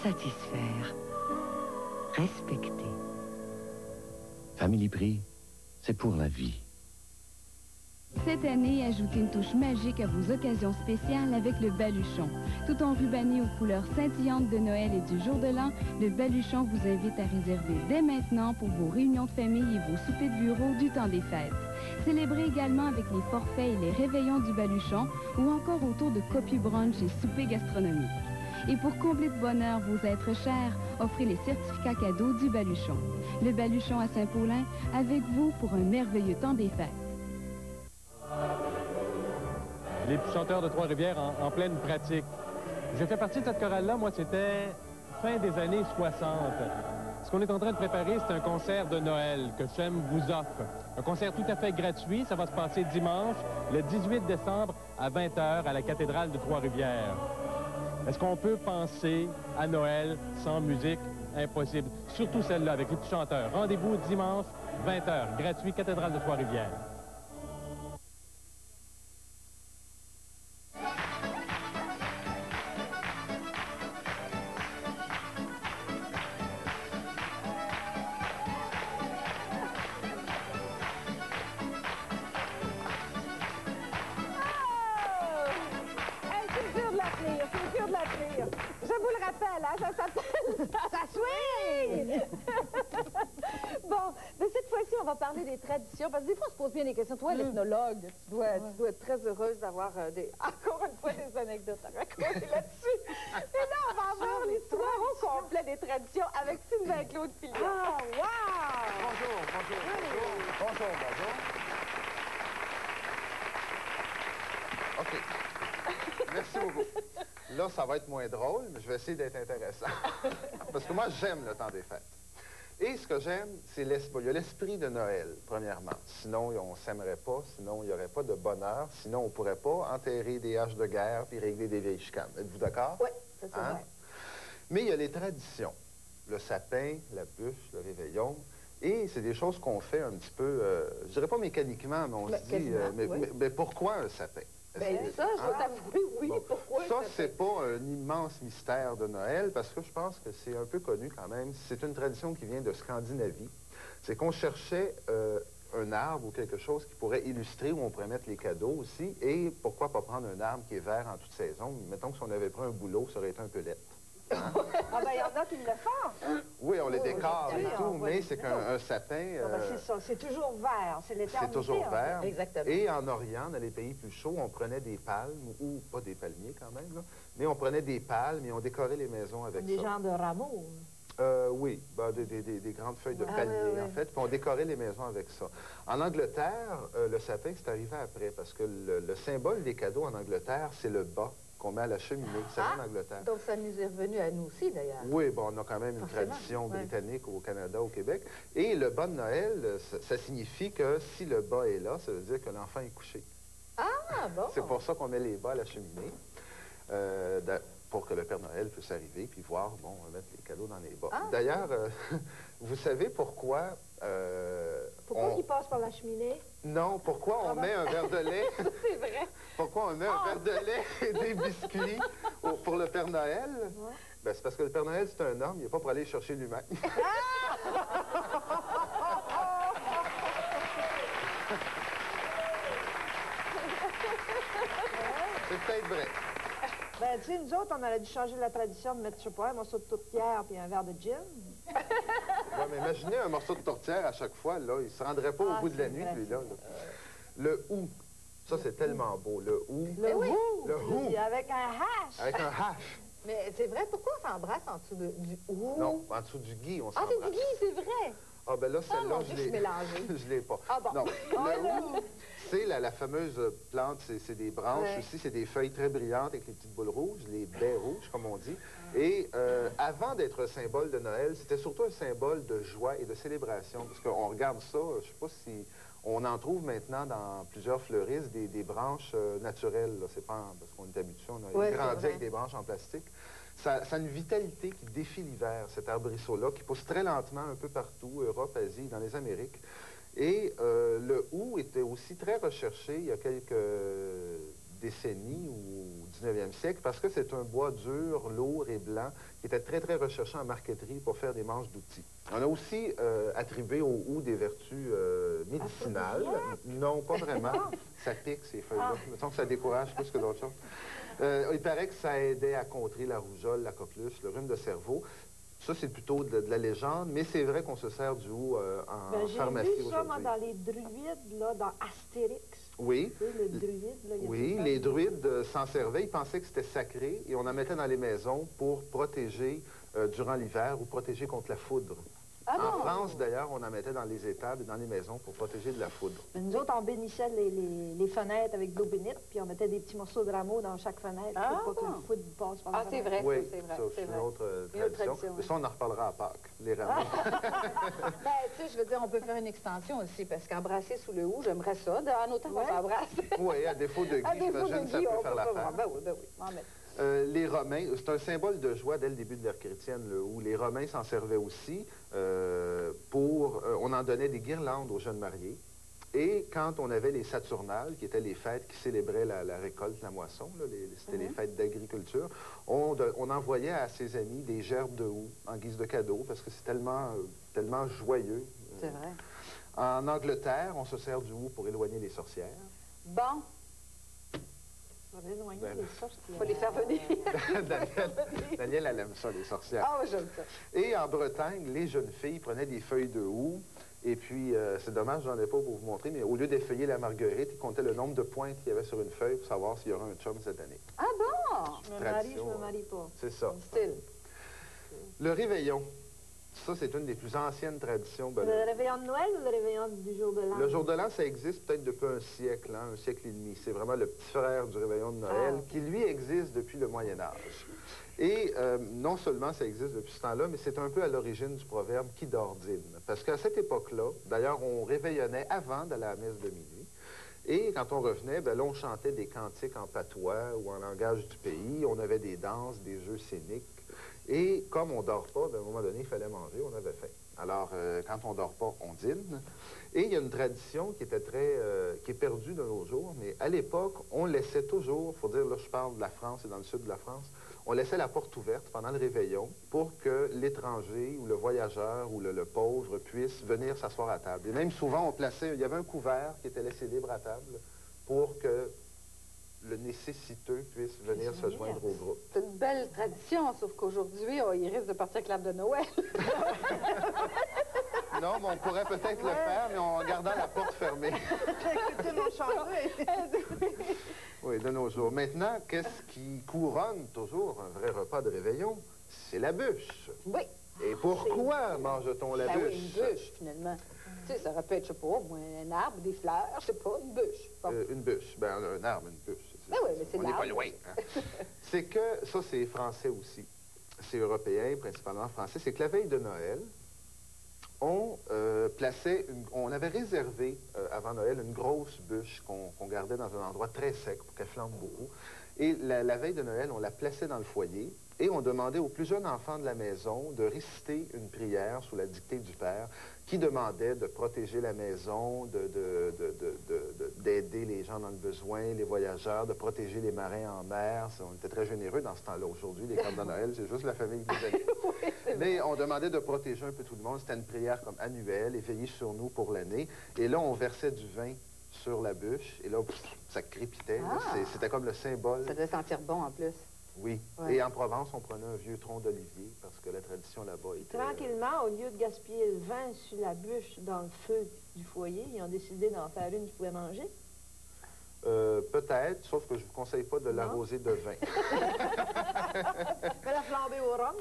Satisfaire. Respecter. Family Prix, c'est pour la vie. Cette année, ajoutez une touche magique à vos occasions spéciales avec le Baluchon. Tout enrubanné aux couleurs scintillantes de Noël et du jour de l'an, le Baluchon vous invite à réserver dès maintenant pour vos réunions de famille et vos soupers de bureau du temps des fêtes. Célébrez également avec les forfaits et les réveillons du Baluchon ou encore autour de copieux brunch et soupers gastronomiques. Et pour combler de bonheur vos êtres chers, offrez les certificats cadeaux du Baluchon. Le Baluchon à Saint-Paulin, avec vous pour un merveilleux temps des fêtes. Les chanteurs de Trois-Rivières en pleine pratique. J'ai fait partie de cette chorale-là, moi, c'était fin des années 60. Ce qu'on est en train de préparer, c'est un concert de Noël que CHEM vous offre. Un concert tout à fait gratuit, ça va se passer dimanche, le 18 décembre, à 20h, à la cathédrale de Trois-Rivières. Est-ce qu'on peut penser à Noël sans musique? Impossible. Surtout celle-là, avec les petits chanteurs. Rendez-vous dimanche, 20h, gratuit, cathédrale de Trois-Rivières. Je vous le rappelle, hein, ça s'appelle... Ça swing! Bon, mais cette fois-ci, on va parler des traditions, parce que des fois, on se pose bien des questions. Toi, l'ethnologue, tu dois être très heureuse d'avoir encore une fois des anecdotes à raconter là-dessus. Et là, on va avoir l'histoire au complet des traditions avec Sylvain Claude Fillon. Oh, wow! Bonjour. OK. Merci beaucoup. Là, ça va être moins drôle, mais je vais essayer d'être intéressant. Parce que moi, j'aime le temps des fêtes. Et ce que j'aime, c'est l'esprit. Il y a l'esprit de Noël, premièrement. Sinon, on ne s'aimerait pas, sinon, il n'y aurait pas de bonheur, sinon, on ne pourrait pas enterrer des haches de guerre puis régler des vieilles chicanes. Êtes-vous d'accord? Oui, ça c'est vrai. Mais il y a les traditions. Le sapin, la bûche, le réveillon. Et c'est des choses qu'on fait un petit peu, je dirais pas mécaniquement, mais on se dit, mais pourquoi un sapin? Bien, ça, je dois t'avouer, oui. Bon. Pourquoi? Ça, c'est pas un immense mystère de Noël, parce que je pense que c'est un peu connu quand même. C'est une tradition qui vient de Scandinavie. C'est qu'on cherchait un arbre ou quelque chose qui pourrait illustrer où on pourrait mettre les cadeaux aussi. Et pourquoi pas prendre un arbre qui est vert en toute saison? Mettons que si on avait pris un bouleau, ça aurait été un peu laid. Ah ben, il y en a qui le font. Oui, on les décore et tout, mais c'est qu'un sapin... c'est ça, c'est toujours vert, c'est l'éternité. C'est toujours vert. Exactement. Et en Orient, dans les pays plus chauds, on prenait des palmes, ou pas des palmiers quand même, là, mais on prenait des palmes et on décorait les maisons avec des ça. Des genres de rameaux. Oui, ben, des grandes feuilles de palmier, en fait, puis on décorait les maisons avec ça. En Angleterre, le sapin, c'est arrivé après, parce que le symbole des cadeaux en Angleterre, c'est le bas qu'on met à la cheminée. Ça vient d'Angleterre. Donc, ça nous est revenu à nous aussi, d'ailleurs. Oui, bon, on a quand même une Forcément, tradition ouais. britannique au Canada, au Québec. Et le bas de Noël, ça signifie que si le bas est là, ça veut dire que l'enfant est couché. Ah, bon. C'est pour ça qu'on met les bas à la cheminée, pour que le Père Noël puisse arriver puis voir, bon, on va mettre les cadeaux dans les bas. Ah, D'ailleurs, vous savez pourquoi... Pourquoi il passe par la cheminée? Non, pourquoi on met un verre de lait? C'est vrai. Pourquoi on met un verre de lait et des biscuits pour le Père Noël? Ouais. Ben, c'est parce que le Père Noël, c'est un homme, il n'est pas pour aller chercher lui-même. C'est peut-être vrai. Ben, tu sais, nous autres, on aurait dû changer la tradition de mettre, je sais pas, un morceau de tourtière puis un verre de gin. Ouais, mais imaginez un morceau de tourtière à chaque fois, là. Il ne se rendrait pas au bout de la nuit, lui-là. Le hou. Ça, c'est tellement beau. Le hou. Le oui. hou. Le hou. Avec un hache. Avec un hache. Mais c'est vrai, pourquoi on s'embrasse en dessous du hou? Non, en dessous du gui, on Ah, s'embrasse. c'est du gui, c'est vrai. Ah, ben là, celle-là, mon je Dieu, l'ai... je suis mélangée. Je l'ai pas. Ah bon. Non, Oh, le là. hou, c'est la fameuse plante, c'est des branches Ouais. aussi, c'est des feuilles très brillantes avec les petites boules rouges, les baies rouges, comme on dit. Et avant d'être un symbole de Noël, c'était surtout un symbole de joie et de célébration. Parce qu'on regarde ça, je ne sais pas si... On en trouve maintenant dans plusieurs fleuristes des branches naturelles. C'est pas parce qu'on est habitué, on a Ouais, grandi c'est avec des branches en plastique. Ça a une vitalité qui défie l'hiver, cet arbrisseau-là, qui pousse très lentement un peu partout, Europe, Asie, dans les Amériques. Et le hou était aussi très recherché il y a quelques décennies ou au 19e siècle, parce que c'est un bois dur, lourd et blanc, qui était très, très recherché en marqueterie pour faire des manches d'outils. On a aussi attribué au hou des vertus médicinales. Non, pas vraiment. Ça pique, ces feuilles-là. Mettons que ça décourage plus que d'autres choses. Il paraît que ça aidait à contrer la rougeole, la coqueluche, le rhume de cerveau. Ça, c'est plutôt de la légende, mais c'est vrai qu'on se sert du hou en pharmacie J'ai vu ça, moi, aujourd'hui. dans les druides, là, dans Astérix. Oui. Tu sais, le druide, là, il y a Oui, tout ça. les druides s'en servaient. Ils pensaient que c'était sacré et on en mettait dans les maisons pour protéger durant l'hiver ou protéger contre la foudre. Ah En bon? France, d'ailleurs, on en mettait dans les étables et dans les maisons pour protéger de la foudre. Mais nous autres, on bénissait les fenêtres avec de l'eau bénite, puis on mettait des petits morceaux de rameau dans chaque fenêtre pour pas que le foudre passe par la Ah, c'est fenêtre. vrai, Oui, c'est vrai. ça, c'est une autre tradition. Mais ça, on en reparlera à Pâques, les rameaux. Ben, tu sais, je veux dire, on peut faire une extension aussi, parce qu'embrasser sous le hou, j'aimerais ça. En autant qu'on s'embrasse. Oui, à défaut de Guy, À défaut j'imagine de que ça Guy, peut on faire peut l'affaire. pas. Ben oui, ben oui. On met. Les Romains, c'est un symbole de joie dès le début de l'ère chrétienne, le hou. Les Romains s'en servaient aussi on en donnait des guirlandes aux jeunes mariés. Et quand on avait les Saturnales, qui étaient les fêtes qui célébraient la récolte, la moisson, c'était les fêtes d'agriculture, on envoyait à ses amis des gerbes de hou en guise de cadeau, parce que c'est tellement joyeux. C'est vrai. En Angleterre, on se sert du hou pour éloigner les sorcières. Bon. On va éloigner Ben, les sorcières. Faut les faire venir. Daniel, elle aime ça, les sorcières. Ah oui, j'aime ça. Et en Bretagne, les jeunes filles prenaient des feuilles de hou. Et puis, c'est dommage, j'en ai pas pour vous montrer, mais au lieu d'effeuiller la marguerite, ils comptaient le nombre de pointes qu'il y avait sur une feuille pour savoir s'il y aurait un chum cette année. Ah bon? Je me marie, je me marie pas. C'est ça. Style. Le réveillon. Ça, c'est une des plus anciennes traditions. Ben, Le réveillon de Noël ou le réveillon du jour de l'an? le jour de l'an, ça existe peut-être depuis un siècle et demi. C'est vraiment le petit frère du réveillon de Noël qui, lui, existe depuis le Moyen Âge. Et non seulement ça existe depuis ce temps-là, mais c'est un peu à l'origine du proverbe « qui dort dîne ». Parce qu'à cette époque-là, d'ailleurs, on réveillonnait avant d'aller à la messe de minuit. Et quand on revenait, ben là, on chantait des cantiques en patois ou en langage du pays. On avait des danses, des jeux scéniques. Et comme on ne dort pas, ben, à un moment donné, il fallait manger, on avait faim. Alors, quand on ne dort pas, on dîne. Et il y a une tradition qui est perdue de nos jours, mais à l'époque, on laissait toujours, il faut dire, là, je parle de la France et dans le sud de la France, on laissait la porte ouverte pendant le réveillon pour que l'étranger ou le voyageur ou le pauvre puisse venir s'asseoir à table. Et même souvent, il y avait un couvert qui était laissé libre à table pour que le nécessiteux puisse venir se joindre au groupe. C'est une belle tradition, sauf qu'aujourd'hui, il risque de partir avec l'arbre de Noël. Non, mais on pourrait peut-être le faire, mais en gardant la porte fermée. Oui, de nos jours. Maintenant, qu'est-ce qui couronne toujours un vrai repas de réveillon? C'est la bûche. Oui. Et pourquoi mange-t-on la Ben bûche? oui, une bûche, finalement. Tu sais, ça aurait pu être, je sais pas, moi, un arbre, des fleurs, je sais pas, une bûche. Bon. Une bûche. Ben, un arbre, une bûche. Mais oui, mais c'est On n'est pas loin. Hein. C'est que, ça c'est français aussi, c'est européen, principalement français, c'est que la veille de Noël, on avait réservé avant Noël une grosse bûche qu'on gardait dans un endroit très sec pour qu'elle flambe beaucoup. Et la veille de Noël, on la plaçait dans le foyer et on demandait aux plus jeunes enfants de la maison de réciter une prière sous la dictée du Père qui demandait de protéger la maison, d'aider les gens dans le besoin, les voyageurs, de protéger les marins en mer. On était très généreux dans ce temps-là. Aujourd'hui, les cadeaux de Noël, c'est juste la famille des amis. Mais on demandait de protéger un peu tout le monde. C'était une prière comme annuelle et veiller sur nous pour l'année. Et là, on versait du vin sur la bûche. Et là, ça crépitait. C'était comme le symbole. Ça devait sentir bon en plus. Oui. Ouais. Et en Provence, on prenait un vieux tronc d'olivier parce que la tradition là-bas était... Tranquillement, au lieu de gaspiller le vin sur la bûche dans le feu du foyer, ils ont décidé d'en faire une qu'ils pouvaient manger? Peut-être, sauf que je ne vous conseille pas de l'arroser de vin. Mais la flambée au rhum?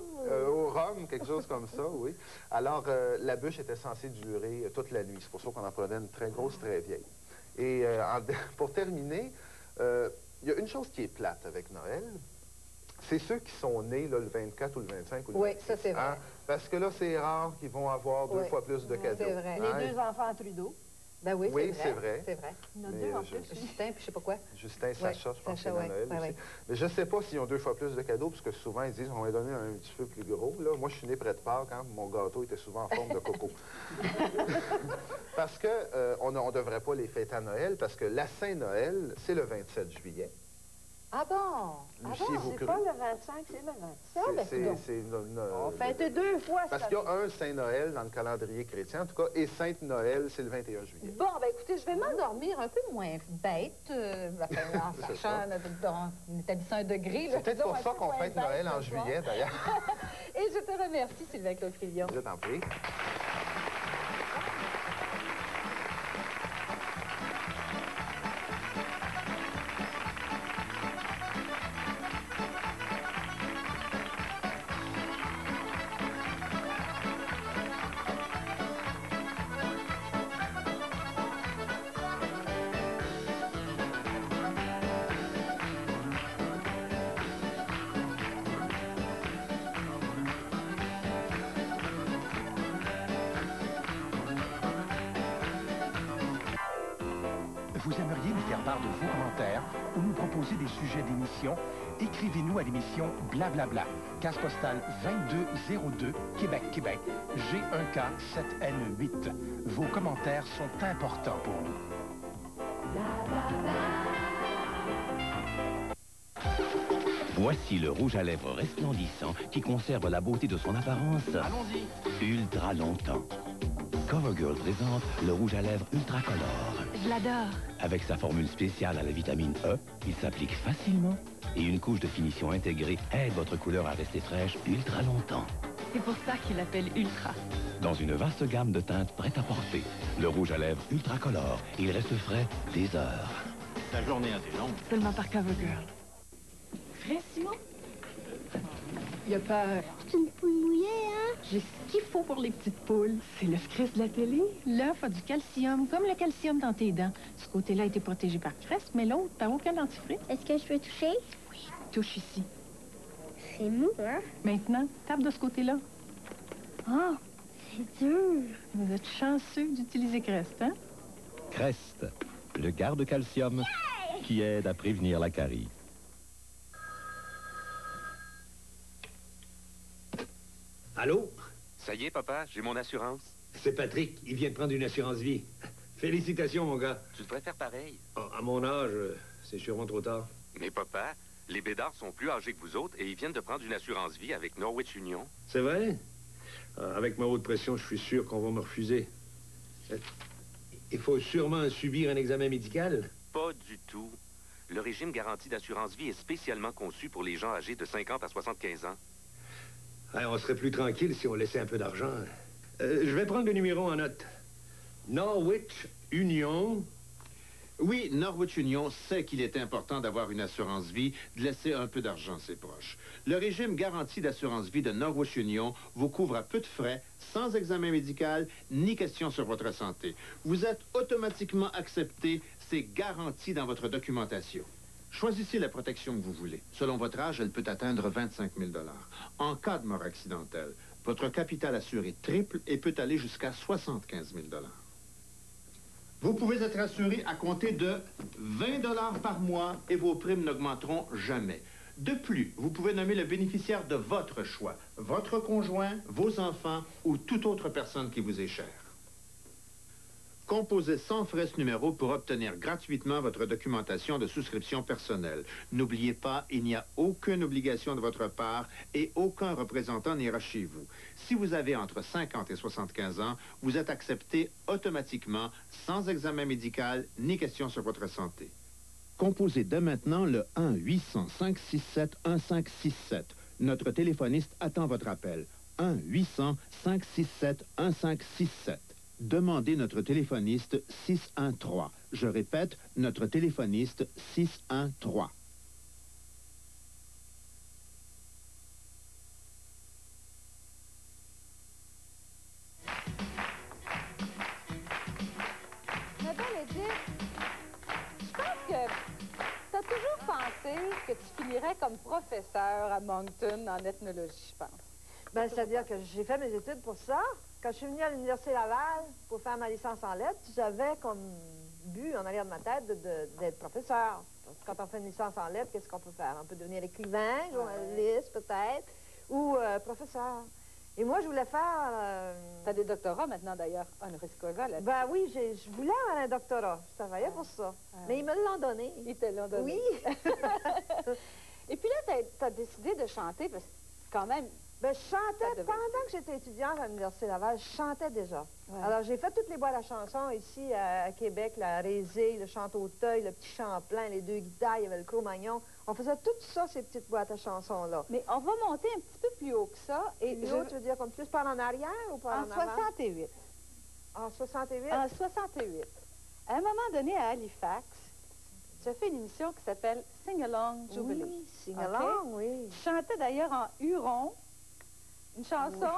Au rhum, quelque chose comme ça, oui. Alors, la bûche était censée durer toute la nuit. C'est pour ça qu'on en prenait une très grosse, très vieille. Et pour terminer, il y a une chose qui est plate avec Noël. C'est ceux qui sont nés là, le 24 ou le 25 ou le 26. Oui, ça c'est vrai. Hein? Parce que là, c'est rare qu'ils vont avoir deux fois plus de cadeaux. C'est vrai. Hein? Les deux enfants à Trudeau. Ben oui, c'est vrai. C'est vrai. Il y en a deux en plus. Justin, puis je sais pas quoi. Justin, Sacha, je pense que c'est Noël aussi. Ouais. Mais je ne sais pas s'ils ont deux fois plus de cadeaux, parce que souvent, ils disent on va donner un petit peu plus gros. Là. Moi, je suis né près de Pâques, hein, mon gâteau était souvent en forme de coco. Parce qu'on ne devrait pas les fêter à Noël, parce que la Saint-Noël, c'est le 27 juillet. Ah bon? C'est pas le 25, c'est le 27. On fête deux fois. Parce qu'il y a un Saint-Noël dans le calendrier chrétien, en tout cas, et Sainte-Noël, c'est le 21 juillet. Bon, ben écoutez, je vais m'endormir un peu moins bête, en sachant, en établissant un degré. C'est peut-être pour ça qu'on fête Noël en juillet, d'ailleurs. Et je te remercie, Sylvain-Claude Quillion. Je t'en prie. Vous aimeriez nous faire part de vos commentaires ou nous proposer des sujets d'émission? Écrivez-nous à l'émission Blablabla, case postale 2202, Québec, Québec, G1K7N8. Vos commentaires sont importants pour nous. Voici le rouge à lèvres resplendissant qui conserve la beauté de son apparence ultra longtemps. CoverGirl présente le rouge à lèvres Ultracolor. Je l'adore. Avec sa formule spéciale à la vitamine E, il s'applique facilement et une couche de finition intégrée aide votre couleur à rester fraîche ultra longtemps. C'est pour ça qu'il l'appelle Ultra. Dans une vaste gamme de teintes prêtes à porter, le rouge à lèvres Ultracolor, il reste frais des heures. La journée a été longue. Seulement par CoverGirl. Frais, Simon? Il a peur. C'est une poule mouillée, hein? J'ai ce qu'il faut pour les petites poules. C'est le Crest de la télé. L'œuf a du calcium, comme le calcium dans tes dents. Ce côté-là a été protégé par Crest, mais l'autre, t'as aucun dentifrice. Est-ce que je peux toucher? Oui, touche ici. C'est mou, hein? Maintenant, tape de ce côté-là. Ah, c'est dur. Vous êtes chanceux d'utiliser Crest, hein? Crest, le garde-calcium qui aide à prévenir la carie. Allô? Ça y est, papa, j'ai mon assurance. C'est Patrick, il vient de prendre une assurance vie. Félicitations, mon gars. Tu devrais faire pareil. Oh, à mon âge, c'est sûrement trop tard. Mais papa, les Bédards sont plus âgés que vous autres et ils viennent de prendre une assurance vie avec Norwich Union. C'est vrai? Avec ma haute pression, je suis sûr qu'on va me refuser. Il faut sûrement subir un examen médical? Pas du tout. Le régime garanti d'assurance vie est spécialement conçu pour les gens âgés de 50 à 75 ans. On serait plus tranquille si on laissait un peu d'argent. Je vais prendre le numéro en note. Norwich Union. Oui, Norwich Union sait qu'il est important d'avoir une assurance vie, de laisser un peu d'argent à ses proches. Le régime garanti d'assurance vie de Norwich Union vous couvre à peu de frais, sans examen médical, ni question sur votre santé. Vous êtes automatiquement accepté, c'est garanti dans votre documentation. Choisissez la protection que vous voulez. Selon votre âge, elle peut atteindre 25 000 $. En cas de mort accidentelle, votre capital assuré triple et peut aller jusqu'à 75 000 $. Vous pouvez être assuré à compter de 20 $ par mois et vos primes n'augmenteront jamais. De plus, vous pouvez nommer le bénéficiaire de votre choix, votre conjoint, vos enfants ou toute autre personne qui vous est chère. Composez sans frais ce numéro pour obtenir gratuitement votre documentation de souscription personnelle. N'oubliez pas, il n'y a aucune obligation de votre part et aucun représentant n'ira chez vous. Si vous avez entre 50 et 75 ans, vous êtes accepté automatiquement, sans examen médical ni question sur votre santé. Composez dès maintenant le 1-800-567-1567. Notre téléphoniste attend votre appel. 1-800-567-1567. Demandez notre téléphoniste 613. Je répète, notre téléphoniste 613. Mais Bénédicte, je pense que tu as toujours pensé que tu finirais comme professeur à Moncton en ethnologie, je pense. Ben, c'est-à-dire que j'ai fait mes études pour ça. Quand je suis venue à l'Université Laval pour faire ma licence en lettres, j'avais comme but en arrière de ma tête d'être professeur. Parce que quand on fait une licence en lettres, qu'est-ce qu'on peut faire? On peut devenir écrivain, journaliste peut-être, ou professeur. Et moi, je voulais faire... Tu as des doctorats maintenant, d'ailleurs, honoris causa là-dessus. Ben oui, je voulais avoir un doctorat. Je travaillais pour ça. Mais ils me l'ont donné. Ils te l'ont donné. Oui. Et puis là, tu as décidé de chanter, parce que quand même... Ben, je chantais, pendant que j'étais étudiante à l'Université Laval, je chantais déjà. Ouais. Alors, j'ai fait toutes les boîtes à chansons ici à Québec, la Résille, le Chanteauteuil, le Petit Champlain, les deux guitares, il y avait le Cro-Magnon. On faisait tout ça, ces petites boîtes à chansons-là. Mais on va monter un petit peu plus haut que ça. Et plus haut, tu veux dire comme plus par en arrière ou par en avant? 68. En 68? En 68. À un moment donné, à Halifax, tu as fait une émission qui s'appelle Sing Along Jubilee. Oui, Sing Along, oui. Tu chantais d'ailleurs en huron. Une chanson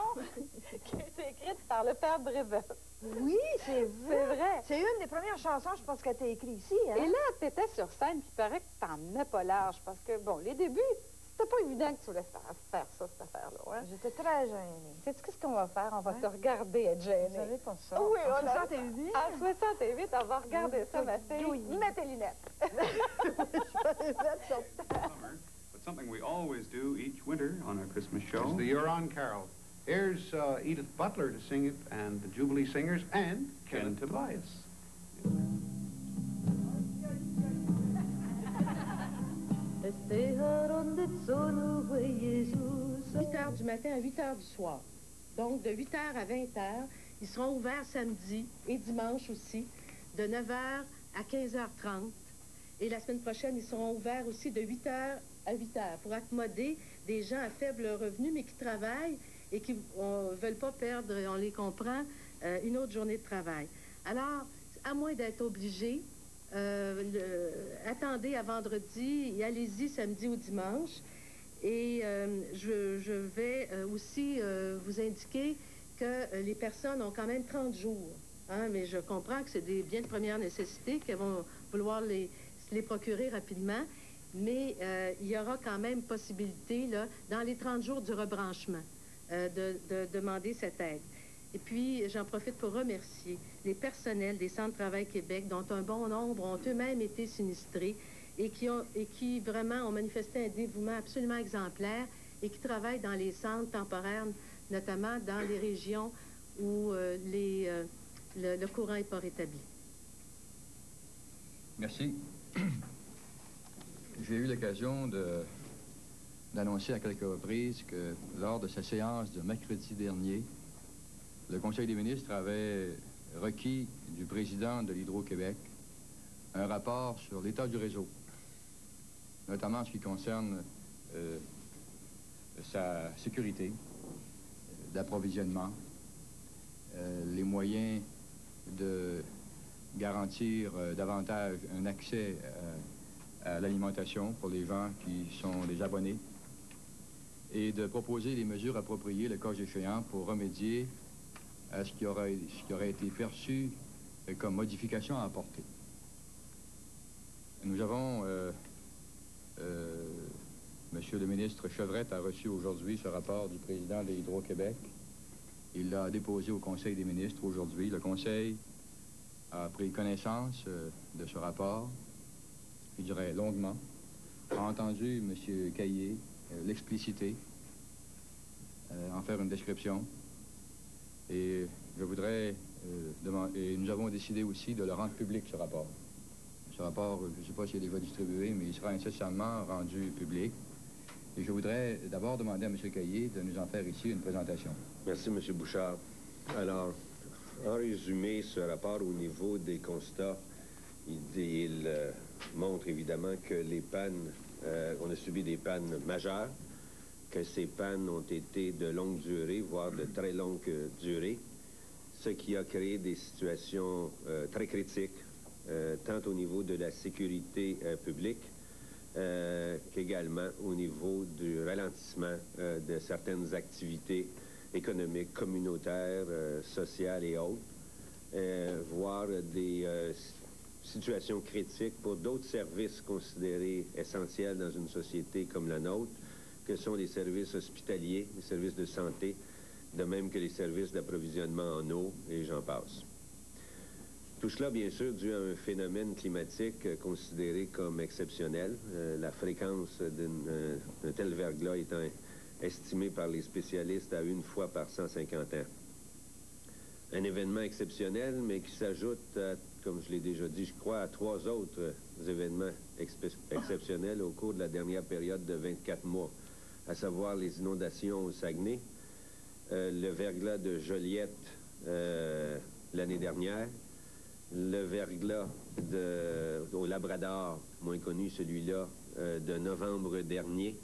qui a été écrite par le père Brébeuf. Oui, c'est vrai. C'est une des premières chansons, je pense, qui a été écrite ici. Hein? Et là, tu étais sur scène, puis il paraît que tu n'en menais pas large, parce que, bon, les débuts, c'était pas évident que tu voulais faire ça, cette affaire-là. Hein? J'étais très gênée. Sais-tu qu'est-ce qu'on va faire? On va te regarder être gênée. Vous savez pas ça? Oui, en 68? En 68, on va regarder ça, ma fille. Oui. Mets tes lunettes. But something we always do each winter on our Christmas show. It's the Huron Carol. Here's Edith Butler to sing it, and the Jubilee Singers, and Ken Tobias. 8h du matin à 8h du soir. Donc, de 8h à 20h, ils seront ouverts samedi et dimanche aussi, de 9h à 15h30. Et la semaine prochaine, ils seront ouverts aussi de 8h à 8h pour accommoder des gens à faible revenu, mais qui travaillent et qui ne veulent pas perdre, on les comprend, une autre journée de travail. Alors, à moins d'être obligés, attendez à vendredi et allez-y samedi ou dimanche. Et je vais aussi vous indiquer que les personnes ont quand même 30 jours. Hein, mais je comprends que c'est des biens de première nécessité qu'elles vont vouloir les procurer rapidement. Mais il y aura quand même possibilité, là, dans les 30 jours du rebranchement, de demander cette aide. Et puis, j'en profite pour remercier les personnels des Centres de travail Québec, dont un bon nombre ont eux-mêmes été sinistrés et qui vraiment ont manifesté un dévouement absolument exemplaire et qui travaillent dans les centres temporaires, notamment dans les régions où le courant n'est pas rétabli. Merci. J'ai eu l'occasion d'annoncer à quelques reprises que lors de sa séance de mercredi dernier, le Conseil des ministres avait requis du président de l'Hydro-Québec un rapport sur l'état du réseau, notamment en ce qui concerne sa sécurité d'approvisionnement, les moyens de garantir davantage un accès à l'alimentation pour les gens qui sont des abonnés et de proposer les mesures appropriées, le cas échéant, pour remédier à ce qui aurait été perçu comme modification à apporter. Nous avons Monsieur le ministre Chevrette a reçu aujourd'hui ce rapport du président de Hydro-Québec. Il l'a déposé au Conseil des ministres aujourd'hui. Le Conseil a pris connaissance de ce rapport, je dirais longuement, a entendu M. Caillé l'expliciter, en faire une description. Et je voudrais et nous avons décidé aussi de le rendre public, ce rapport. Ce rapport, je ne sais pas s'il est déjà distribué, mais il sera incessamment rendu public. Et je voudrais d'abord demander à M. Caillé de nous en faire ici une présentation. Merci, M. Bouchard. Alors, en résumé, ce rapport au niveau des constats, il montre évidemment que les pannes, on a subi des pannes majeures, que ces pannes ont été de longue durée, voire de très longue durée, ce qui a créé des situations très critiques, tant au niveau de la sécurité publique, qu'également au niveau du ralentissement de certaines activités économiques, communautaires, sociales et autres, voire des situations critiques pour d'autres services considérés essentiels dans une société comme la nôtre, que sont les services hospitaliers, les services de santé, de même que les services d'approvisionnement en eau, et j'en passe. Tout cela, bien sûr, dû à un phénomène climatique considéré comme exceptionnel, la fréquence d'un tel verglas étant estimée par les spécialistes à 1 fois par 150 ans. Un événement exceptionnel, mais qui s'ajoute, comme je l'ai déjà dit, je crois, à 3 autres événements exceptionnels au cours de la dernière période de 24 mois, à savoir les inondations au Saguenay, le verglas de Joliette l'année dernière, le verglas au Labrador, moins connu celui-là, de novembre dernier,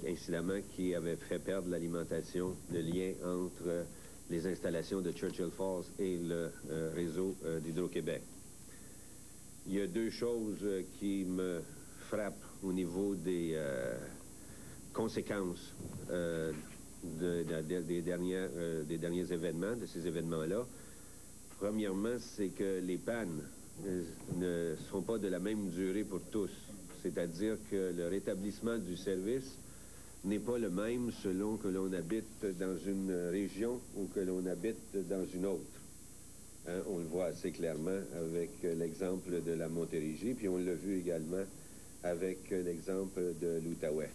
incidemment qui avait fait perdre l'alimentation, le lien entre les installations de Churchill Falls et le réseau d'Hydro-Québec. Il y a 2 choses qui me frappent au niveau des conséquences des derniers événements, de ces événements-là. Premièrement, c'est que les pannes ne sont pas de la même durée pour tous. C'est-à-dire que le rétablissement du service n'est pas le même selon que l'on habite dans une région ou que l'on habite dans une autre. Hein, on le voit assez clairement avec l'exemple de la Montérégie, puis on l'a vu également avec l'exemple de l'Outaouais.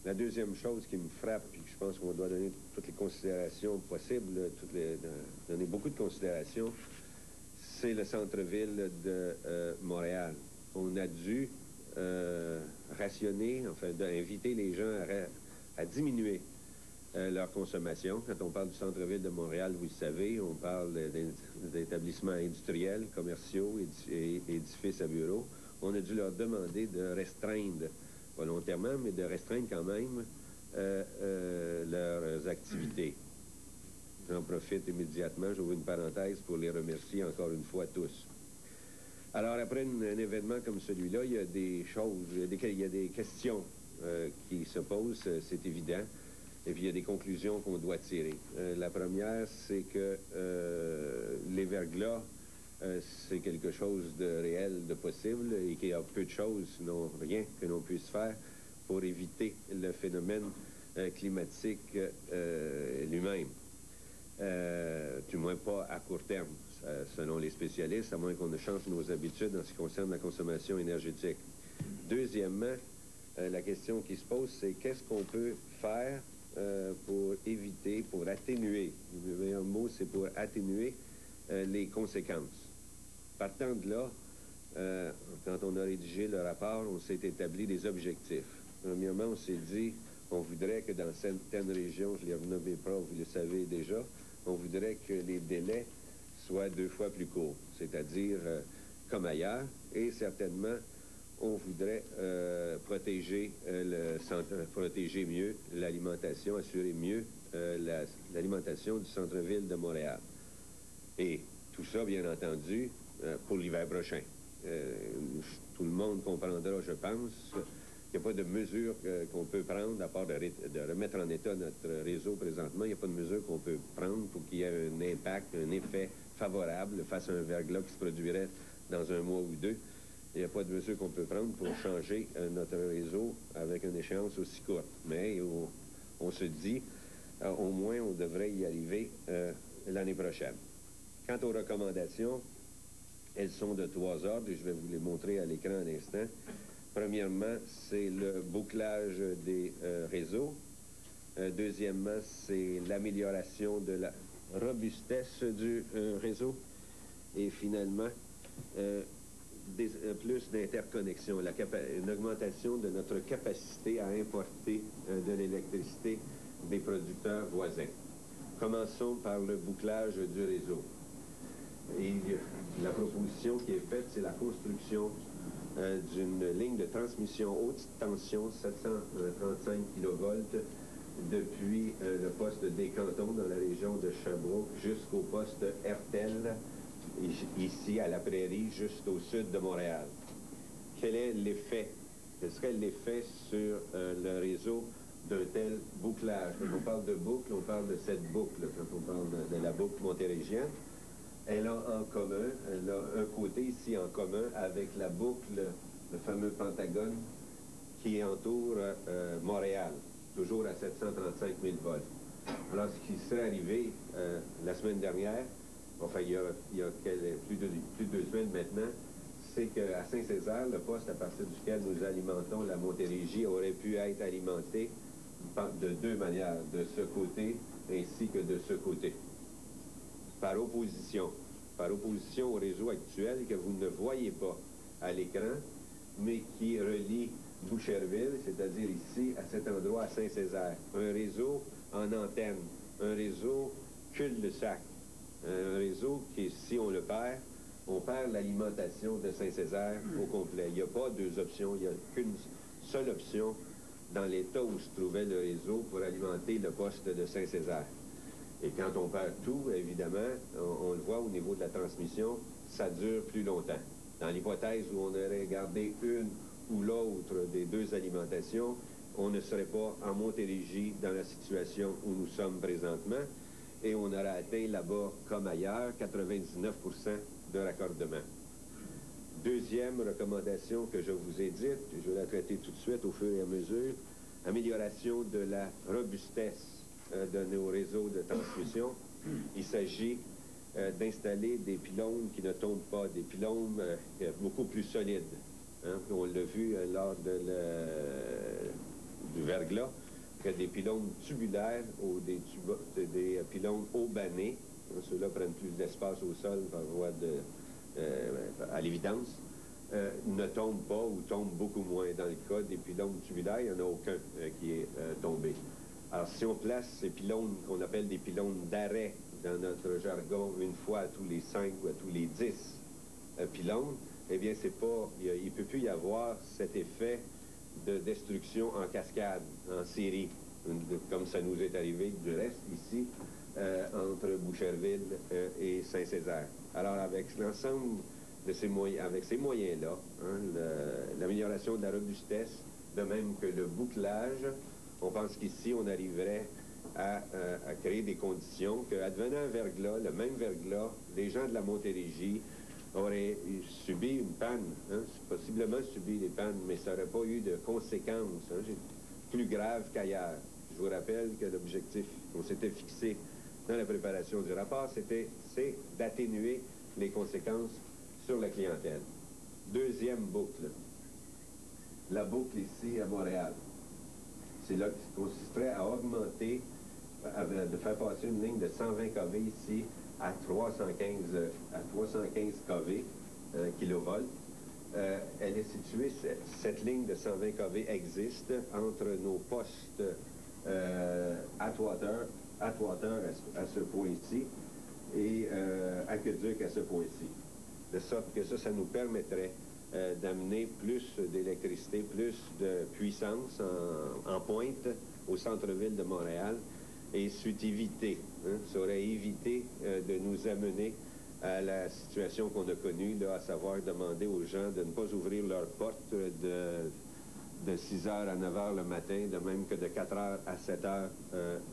La deuxième chose qui me frappe, puis que je pense qu'on doit donner toutes les considérations possibles, donner beaucoup de considérations, c'est le centre-ville de Montréal. On a dû rationner, enfin, inviter les gens à diminuer leur consommation. Quand on parle du centre-ville de Montréal, vous le savez, on parle d'établissements industriels, commerciaux, et édifices à bureaux. On a dû leur demander de restreindre, volontairement, mais de restreindre quand même leurs activités. J'en profite immédiatement, j'ouvre une parenthèse pour les remercier encore une fois tous. Alors, après un événement comme celui-là, il y a des choses, il y a des questions qui se posent, c'est évident, et puis il y a des conclusions qu'on doit tirer. La première, c'est que les verglas, c'est quelque chose de réel, de possible, et qu'il y a peu de choses, sinon rien, que l'on puisse faire pour éviter le phénomène climatique lui-même. Du moins pas à court terme, selon les spécialistes, à moins qu'on ne change nos habitudes en ce qui concerne la consommation énergétique. Deuxièmement, la question qui se pose, c'est qu'est-ce qu'on peut faire pour éviter, pour atténuer, le meilleur mot, c'est pour atténuer les conséquences. Partant de là, quand on a rédigé le rapport, on s'est établi des objectifs. Premièrement, on s'est dit, on voudrait que dans certaines régions, je les renommais pas, vous le savez déjà, on voudrait que les délais soient 2 fois plus courts, c'est-à-dire comme ailleurs, et certainement, on voudrait protéger mieux l'alimentation, assurer mieux l'alimentation du centre-ville de Montréal. Et tout ça, bien entendu, pour l'hiver prochain. Tout le monde comprendra, je pense, qu'il n'y a pas de mesure qu'on peut prendre, à part de remettre en état notre réseau présentement, il n'y a pas de mesure qu'on peut prendre pour qu'il y ait un impact, un effet favorable face à un verglas qui se produirait dans 1 mois ou 2, Il n'y a pas de mesure qu'on peut prendre pour changer notre réseau avec une échéance aussi courte. Mais on se dit, au moins, on devrait y arriver l'année prochaine. Quant aux recommandations, elles sont de 3 ordres et je vais vous les montrer à l'écran à l'instant. Premièrement, c'est le bouclage des réseaux. Deuxièmement, c'est l'amélioration de la robustesse du réseau. Et finalement, plus d'interconnexion, une augmentation de notre capacité à importer de l'électricité des producteurs voisins. Commençons par le bouclage du réseau. Et la proposition qui est faite, c'est la construction d'une ligne de transmission haute tension 735 kV depuis le poste des Cantons dans la région de Sherbrooke jusqu'au poste Hertel, ici à la Prairie, juste au sud de Montréal. Quel est l'effet? Quel serait l'effet sur le réseau d'un tel bouclage? Quand on parle de boucle, on parle de cette boucle. Quand on parle de la boucle montérégienne, elle a en commun, elle a un côté ici en commun avec la boucle, le fameux Pentagone, qui entoure Montréal, toujours à 735 000 volts. Alors, ce qui serait arrivé la semaine dernière, enfin, il y a plus de 2 semaines maintenant, c'est qu'à Saint-Césaire, le poste à partir duquel nous alimentons la Montérégie aurait pu être alimenté de 2 manières, de ce côté ainsi que de ce côté. Par opposition au réseau actuel que vous ne voyez pas à l'écran, mais qui relie Boucherville, c'est-à-dire ici, à cet endroit à Saint-Césaire. Un réseau en antenne, un réseau cul-de-sac, un réseau qui, si on le perd, on perd l'alimentation de Saint-Césaire au complet. Il n'y a pas 2 options, il n'y a qu'une seule option dans l'état où se trouvait le réseau pour alimenter le poste de Saint-Césaire. Et quand on perd tout, évidemment, on le voit au niveau de la transmission, ça dure plus longtemps. Dans l'hypothèse où on aurait gardé une ou l'autre des 2 alimentations, on ne serait pas en Montérégie dans la situation où nous sommes présentement et on aurait atteint là-bas, comme ailleurs, 99% de raccordement. Deuxième recommandation que je vous ai dite, je vais la traiter tout de suite au fur et à mesure, amélioration de la robustesse de nos réseaux de transmission. Il s'agit d'installer des pylônes qui ne tombent pas, des pylônes beaucoup plus solides. Hein? On l'a vu lors du verglas, qu'il y a des pylônes tubulaires ou des pylônes haubanés. Ceux-là prennent plus d'espace au sol par voie à l'évidence. Ne tombent pas ou tombent beaucoup moins. Dans le cas des pylônes tubulaires, il n'y en a aucun qui est tombé. Alors, si on place ces pylônes qu'on appelle des pylônes d'arrêt dans notre jargon, une fois à tous les 5 ou à tous les 10 pylônes, eh bien, c'est pas, il ne peut plus y avoir cet effet de destruction en cascade, en série, comme ça nous est arrivé du reste ici, entre Boucherville et Saint-Césaire. Alors, avec l'ensemble de ces moyens, avec ces moyens-là, hein, l'amélioration de la robustesse, de même que le bouclage, on pense qu'ici, on arriverait à créer des conditions qu'advenant un verglas, le même verglas, les gens de la Montérégie auraient subi une panne, hein, possiblement subi des pannes, mais ça n'aurait pas eu de conséquences plus graves qu'ailleurs. Je vous rappelle que l'objectif qu'on s'était fixé dans la préparation du rapport, c'est d'atténuer les conséquences sur la clientèle. Deuxième boucle, la boucle ici à Montréal. C'est là qui consisterait à augmenter, de faire passer une ligne de 120 kV ici à 315 kV, kilovolts. Elle est située, cette ligne de 120 kV existe entre nos postes Atwater à ce point-ci et Aqueduc à ce point-ci. De sorte que ça nous permettrait d'amener plus d'électricité, plus de puissance en pointe au centre-ville de Montréal et ça aurait évité de nous amener à la situation qu'on a connue, là, à savoir demander aux gens de ne pas ouvrir leurs portes de 6 h à 9 h le matin, de même que de 4 h à 7 h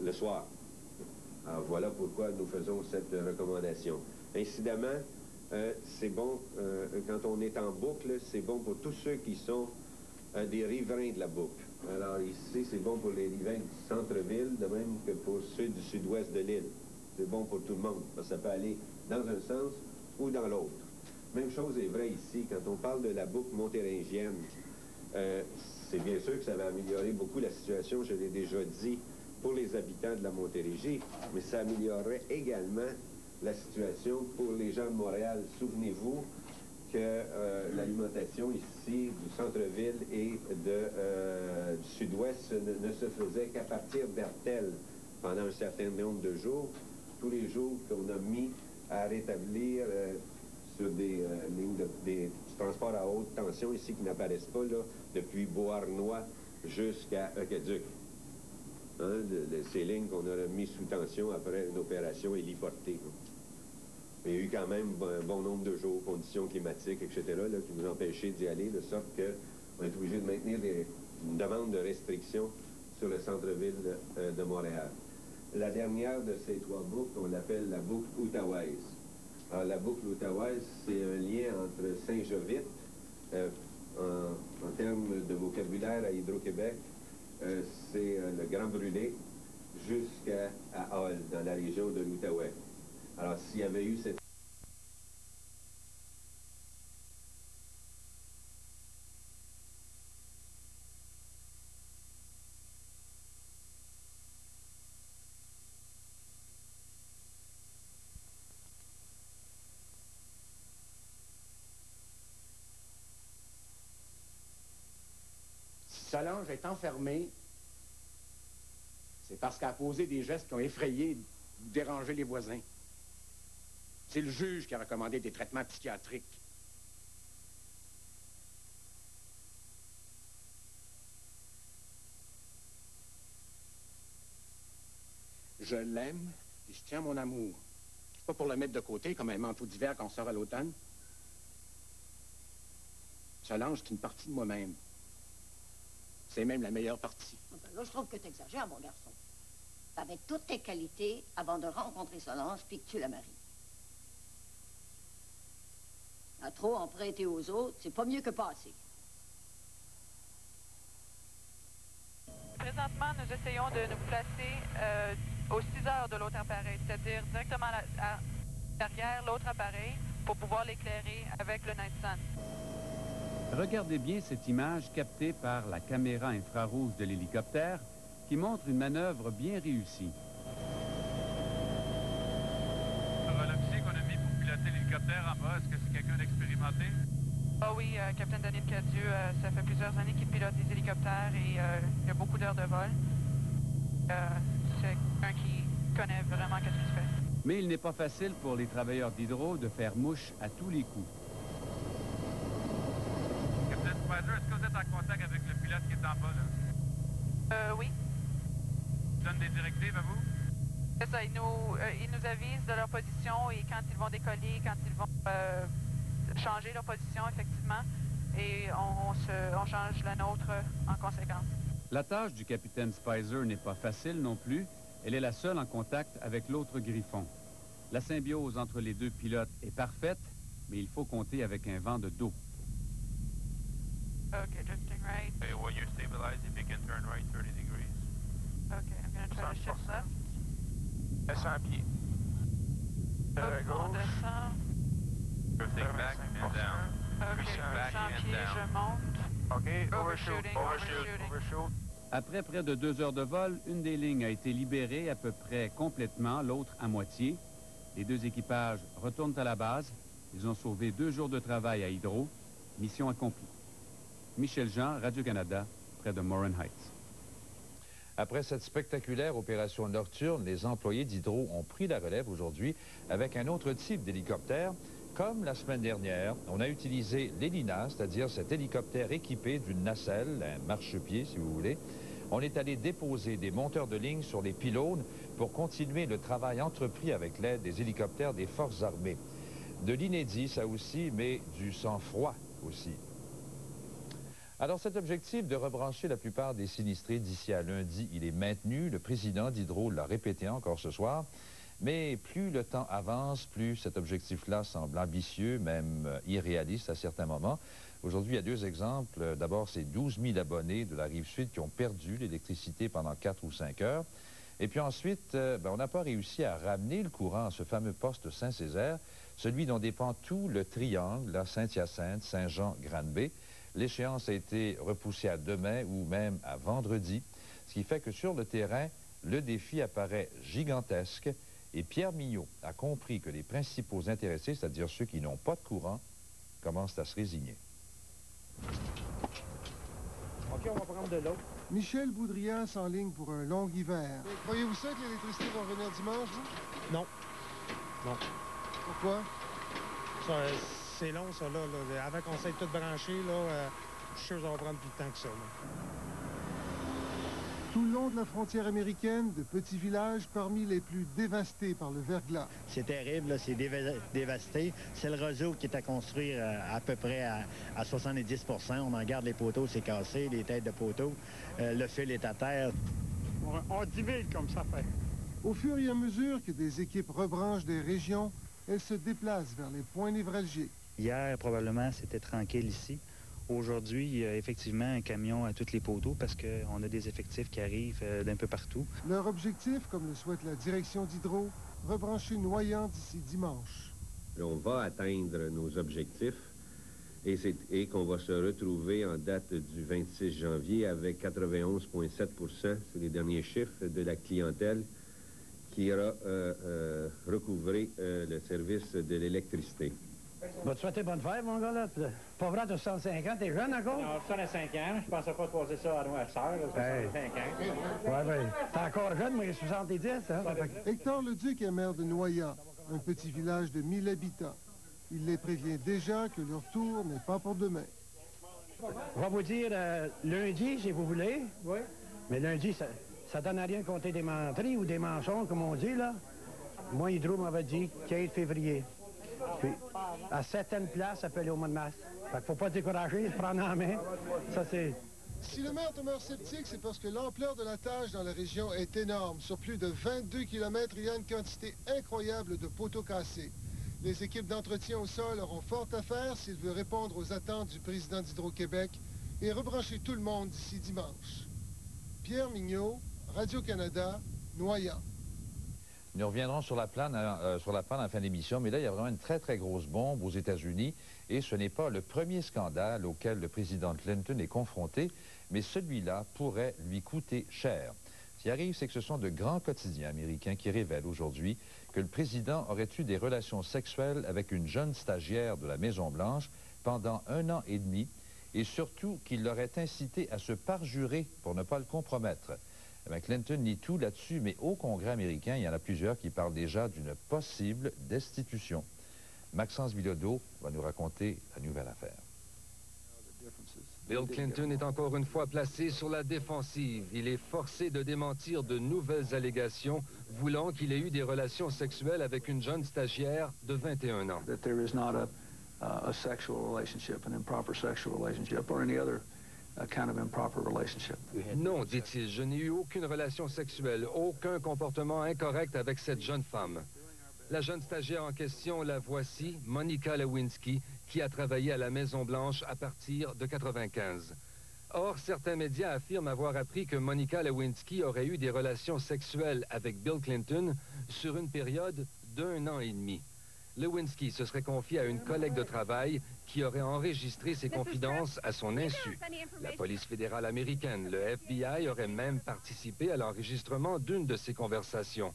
le soir. Alors voilà pourquoi nous faisons cette recommandation. Incidemment, c'est bon, quand on est en boucle, c'est bon pour tous ceux qui sont des riverains de la boucle. Alors ici, c'est bon pour les riverains du centre-ville, de même que pour ceux du sud-ouest de l'île. C'est bon pour tout le monde, parce que ça peut aller dans un sens ou dans l'autre. Même chose est vraie ici, quand on parle de la boucle montérégienne. C'est bien sûr que ça va améliorer beaucoup la situation, je l'ai déjà dit, pour les habitants de la Montérégie, mais ça améliorerait également la situation pour les gens de Montréal. Souvenez-vous que l'alimentation ici du centre-ville et du sud-ouest ne se faisait qu'à partir d'Artel pendant un certain nombre de jours. Tous les jours qu'on a mis à rétablir sur des lignes des transports à haute tension ici qui n'apparaissent pas, là, depuis Beauharnois jusqu'à Aqueduc. Hein, ces lignes qu'on a mis sous tension après une opération héliportée. Il y a eu quand même un bon nombre de jours, conditions climatiques, etc., là, qui nous empêchaient d'y aller, de sorte qu'on est obligé de maintenir une demande de restriction sur le centre-ville de Montréal. La dernière de ces trois boucles, on l'appelle la boucle outaouaise. Alors, la boucle outaouaise, c'est un lien entre Saint-Jovite, en termes de vocabulaire à Hydro-Québec, c'est le Grand Brûlé, jusqu'à Hall, dans la région de l'Outaouais. Alors, s'il y avait eu cette... Solange est enfermée, c'est parce qu'elle a posé des gestes qui ont effrayé ou dérangé les voisins. C'est le juge qui a recommandé des traitements psychiatriques. Je l'aime et je tiens mon amour. C'est pas pour le mettre de côté comme un manteau d'hiver quand on sort à l'automne. Solange, c'est une partie de moi-même. C'est même la meilleure partie. Là, je trouve que tu exagères, mon garçon. Avec toutes tes qualités, avant de rencontrer Solange, puis que tu la maries. À trop en prêter aux autres, c'est pas mieux que pas assez. Présentement, nous essayons de nous placer aux 6 heures de l'autre appareil, c'est-à-dire directement derrière l'autre appareil pour pouvoir l'éclairer avec le Night Sun. Regardez bien cette image captée par la caméra infrarouge de l'hélicoptère qui montre une manœuvre bien réussie. L'officier qu'on a mis pour piloter l'hélicoptère en bas, est-ce que c'est quelqu'un d'expérimenté? Ah oui, Capitaine Daniel Cadieux, ça fait plusieurs années qu'il pilote des hélicoptères et il y a beaucoup d'heures de vol. C'est quelqu'un qui connaît vraiment qu'est-ce qu'il fait. Mais il n'est pas facile pour les travailleurs d'Hydro de faire mouche à tous les coups. Capitaine Spider, est-ce que vous êtes en contact avec le pilote qui est en bas, là? Oui. Il donne des directives à vous? C'est ça, ils nous avisent de leur position et quand ils vont décoller, quand ils vont changer leur position, effectivement, et on change la nôtre en conséquence. La tâche du capitaine Spicer n'est pas facile non plus. Elle est la seule en contact avec l'autre Griffon. La symbiose entre les deux pilotes est parfaite, mais il faut compter avec un vent de dos. Okay, drifting right. Okay, when you're stabilized, if you can turn right 30 degrees. Okay, I'm going to try to shift left. Descends pied. On descend. Drifting back and down. Okay, descend pied, je monte. Okay, overshooting, overshoot. Après près de 2 heures de vol, une des lignes a été libérée à peu près complètement, l'autre à moitié. Les deux équipages retournent à la base. Ils ont sauvé 2 jours de travail à Hydro. Mission accomplie. Michel Jean, Radio-Canada, près de Morin Heights. Après cette spectaculaire opération nocturne, les employés d'Hydro ont pris la relève aujourd'hui avec un autre type d'hélicoptère. Comme la semaine dernière, on a utilisé l'Elina, c'est-à-dire cet hélicoptère équipé d'une nacelle, un marchepied si vous voulez. On est allé déposer des monteurs de ligne sur les pylônes pour continuer le travail entrepris avec l'aide des hélicoptères des Forces armées. De l'inédit, ça aussi, mais du sang-froid aussi. Alors cet objectif de rebrancher la plupart des sinistrés d'ici à lundi, il est maintenu. Le président d'Hydro l'a répété encore ce soir. Mais plus le temps avance, plus cet objectif-là semble ambitieux, même irréaliste à certains moments. Aujourd'hui, il y a deux exemples. D'abord, c'est 12 000 abonnés de la Rive-Sud qui ont perdu l'électricité pendant 4 ou 5 heures. Et puis ensuite, on n'a pas réussi à ramener le courant à ce fameux poste Saint-Césaire, celui dont dépend tout le triangle, là, Saint-Hyacinthe, Saint-Jean, Granby. L'échéance a été repoussée à demain ou même à vendredi, ce qui fait que sur le terrain, le défi apparaît gigantesque. Et Pierre Mignot a compris que les principaux intéressés, c'est-à-dire ceux qui n'ont pas de courant, commencent à se résigner. OK, on va prendre de l'eau. Michel Boudrias s'enligne pour un long hiver. Croyez-vous ça que l'électricité va revenir dimanche, vous? Non. Non. Pourquoi? C'est long, ça, là. Avant qu'on s'aille tout brancher, là, je suis sûr que ça va prendre plus de temps que ça, là. Tout le long de la frontière américaine, de petits villages parmi les plus dévastés par le verglas. C'est terrible, c'est dévasté. C'est le réseau qui est à construire à peu près à 70 %. On en garde les poteaux, c'est cassé, les têtes de poteaux. Le fil est à terre. On divulgue comme ça fait. Au fur et à mesure que des équipes rebranchent des régions, elles se déplacent vers les points névralgiques. Hier, probablement, c'était tranquille ici. Aujourd'hui, il y a effectivement un camion à tous les poteaux parce qu'on a des effectifs qui arrivent d'un peu partout. Leur objectif, comme le souhaite la direction d'Hydro, rebrancher Noyant d'ici dimanche. On va atteindre nos objectifs et qu'on va se retrouver en date du 26 janvier avec 91,7 %, c'est les derniers chiffres, de la clientèle qui aura recouvré le service de l'électricité. Va te souhaiter bonne fête, mon gars, là. Pas vrai, t'as 65 ans, t'es jeune encore? Non, 65 ans. Je pensais pas croiser ça à nous à soeur, 65 ans. Ouais, ben, t'es encore jeune, moi, j'ai 70, hein? Hector Leduc est maire de Noyant, un petit village de 1000 habitants. Il les prévient déjà que leur tour n'est pas pour demain. Je vais vous dire lundi, si vous voulez. Oui. Mais lundi, ça donne à rien de compter des menteries ou des mensonges, comme on dit, là. Moi, Hydro m'avait dit 15 février. Puis, à certaines places, ça peut aller au mois de mars. Fait qu'il faut pas décourager, se prendre en main. Ça, c'est... Si le maire demeure sceptique, c'est parce que l'ampleur de la tâche dans la région est énorme. Sur plus de 22 km, il y a une quantité incroyable de poteaux cassés. Les équipes d'entretien au sol auront fort à faire s'il veut répondre aux attentes du président d'Hydro-Québec et rebrancher tout le monde d'ici dimanche. Pierre Mignot, Radio-Canada, Noyant. Nous reviendrons sur la plane en fin d'émission, mais là, il y a vraiment une très, très grosse bombe aux États-Unis, et ce n'est pas le premier scandale auquel le président Clinton est confronté, mais celui-là pourrait lui coûter cher. Ce qui arrive, c'est que ce sont de grands quotidiens américains qui révèlent aujourd'hui que le président aurait eu des relations sexuelles avec une jeune stagiaire de la Maison-Blanche pendant 1 an et demi, et surtout qu'il l'aurait incité à se parjurer pour ne pas le compromettre. Eh bien, Clinton nie tout là-dessus, mais au Congrès américain, il y en a plusieurs qui parlent déjà d'une possible destitution. Maxence Bilodeau va nous raconter la nouvelle affaire. Bill Clinton est encore une fois placé sur la défensive. Il est forcé de démentir de nouvelles allégations, voulant qu'il ait eu des relations sexuelles avec une jeune stagiaire de 21 ans. That there is not a sexual relationship, an improper sexual relationship, or any other kind of improper relationship. Non, dit-il, je n'ai eu aucune relation sexuelle, aucun comportement incorrect avec cette jeune femme. La jeune stagiaire en question, la voici, Monica Lewinsky, qui a travaillé à la Maison-Blanche à partir de 1995. Or, certains médias affirment avoir appris que Monica Lewinsky aurait eu des relations sexuelles avec Bill Clinton sur une période d'1 an et demi. Lewinsky se serait confié à une collègue de travail qui aurait enregistré ses confidences à son insu. La police fédérale américaine, le FBI, aurait même participé à l'enregistrement d'une de ces conversations.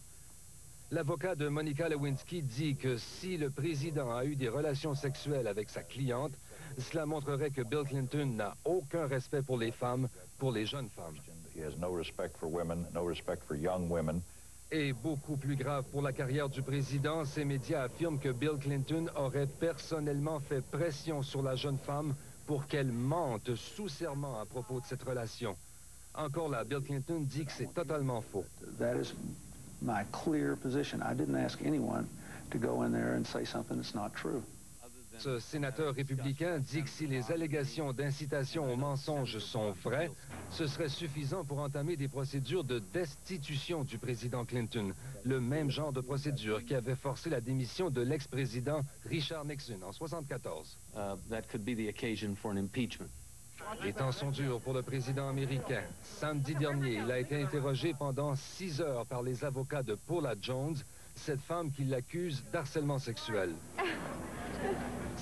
L'avocat de Monica Lewinsky dit que si le président a eu des relations sexuelles avec sa cliente, cela montrerait que Bill Clinton n'a aucun respect pour les femmes, pour les jeunes femmes. He has no respect for women, no respect for young women. Et beaucoup plus grave pour la carrière du président, ces médias affirment que Bill Clinton aurait personnellement fait pression sur la jeune femme pour qu'elle mente sous serment à propos de cette relation. Encore là, Bill Clinton dit que c'est totalement faux. That is my clear position. I didn't ask anyone to go in there and say something that's not true. Ce sénateur républicain dit que si les allégations d'incitation au mensonge sont vraies, ce serait suffisant pour entamer des procédures de destitution du président Clinton, le même genre de procédure qui avait forcé la démission de l'ex-président Richard Nixon en 1974. That could be the occasion for an impeachment. Les temps sont durs pour le président américain. Samedi dernier, il a été interrogé pendant 6 heures par les avocats de Paula Jones, cette femme qui l'accuse d'harcèlement sexuel.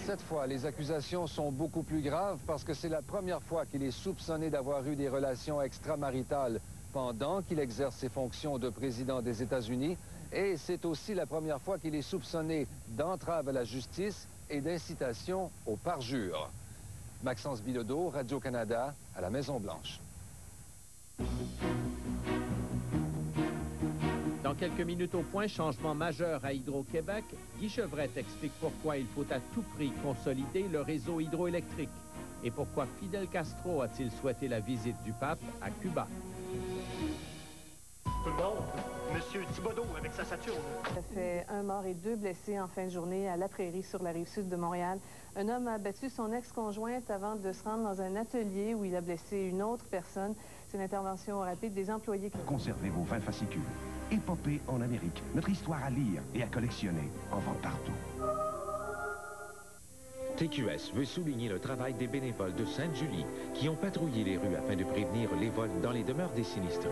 Cette fois, les accusations sont beaucoup plus graves parce que c'est la première fois qu'il est soupçonné d'avoir eu des relations extramaritales pendant qu'il exerce ses fonctions de président des États-Unis, et c'est aussi la première fois qu'il est soupçonné d'entrave à la justice et d'incitation au parjure. Maxence Bilodeau, Radio-Canada, à la Maison-Blanche. Dans quelques minutes au point, changement majeur à Hydro-Québec. Guy Chevrette explique pourquoi il faut à tout prix consolider le réseau hydroélectrique et pourquoi Fidel Castro a-t-il souhaité la visite du pape à Cuba. Tout le monde, Monsieur Thibodeau avec sa Saturne. Ça fait 1 mort et 2 blessés en fin de journée à La Prairie sur la rive sud de Montréal. Un homme a battu son ex-conjointe avant de se rendre dans un atelier où il a blessé une autre personne. C'est l'intervention rapide des employés. Conservez vos 20 fascicules. Épopée en Amérique. Notre histoire à lire et à collectionner. En vente partout. TQS veut souligner le travail des bénévoles de Sainte-Julie qui ont patrouillé les rues afin de prévenir les vols dans les demeures des sinistrés.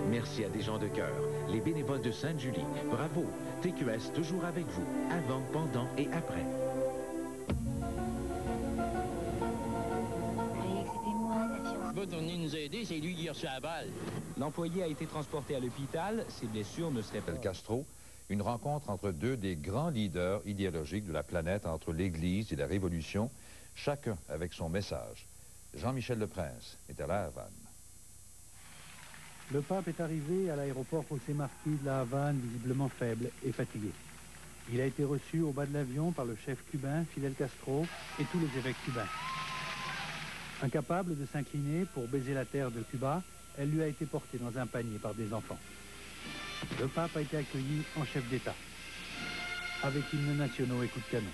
Merci à des gens de cœur, les bénévoles de Sainte-Julie. Bravo! TQS toujours avec vous, avant, pendant et après. Venir nous aider, c'est lui qui a reçu la balle. L'employé a été transporté à l'hôpital. Ses blessures ne seraient pas... Castro, une rencontre entre deux des grands leaders idéologiques de la planète, entre l'Église et la Révolution, chacun avec son message. Jean-Michel Leprince est à La Havane. Le pape est arrivé à l'aéroport José Martí de La Havane, visiblement faible et fatigué. Il a été reçu au bas de l'avion par le chef cubain Fidel Castro et tous les évêques cubains. Incapable de s'incliner pour baiser la terre de Cuba, elle lui a été portée dans un panier par des enfants. Le pape a été accueilli en chef d'État, avec hymnes nationaux et coups de canon.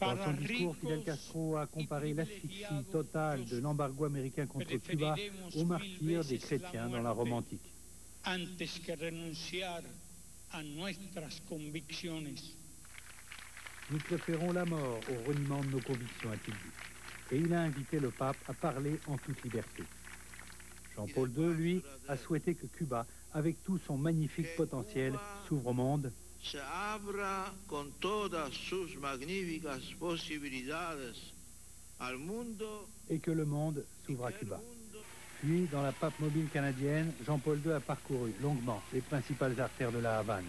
Dans son discours, Fidel Castro a comparé l'asphyxie totale de l'embargo américain contre Cuba au martyre des chrétiens dans la Rome antique. Nous préférons la mort au reniement de nos convictions, a-t-il dit. Et il a invité le pape à parler en toute liberté. Jean-Paul II, lui, a souhaité que Cuba, avec tout son magnifique potentiel, s'ouvre au monde se abra con todas sus magníficas posibilidades al mundo et que le monde s'ouvre à Cuba. Puis, dans la pape mobile canadienne, Jean-Paul II a parcouru longuement les principales artères de La Havane.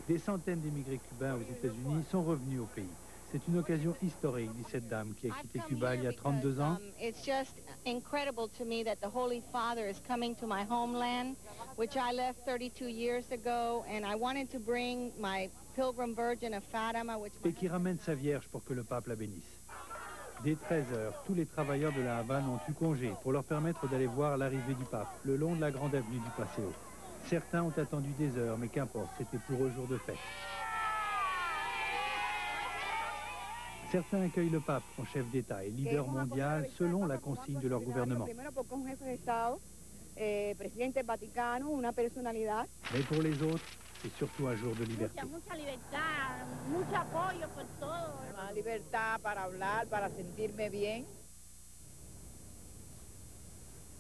Des centaines d'immigrés cubains aux États-Unis sont revenus au pays. C'est une occasion historique, dit cette dame qui a quitté Cuba il y a 32 ans. It's just incredible to me that the Holy Father is coming to my homeland, which I left 32 years ago, and I wanted to bring my Pilgrim Virgin of Fatima, which... Et qui ramène sa Vierge pour que le pape la bénisse. Dès 13 heures, tous les travailleurs de La Havane ont eu congé pour leur permettre d'aller voir l'arrivée du pape, le long de la grande avenue du Paseo. Certains ont attendu des heures, mais qu'importe, c'était pour eux jour de fête. Certains accueillent le pape en chef d'État et leader mondial selon la consigne de leur gouvernement. Mais pour les autres, c'est surtout un jour de liberté.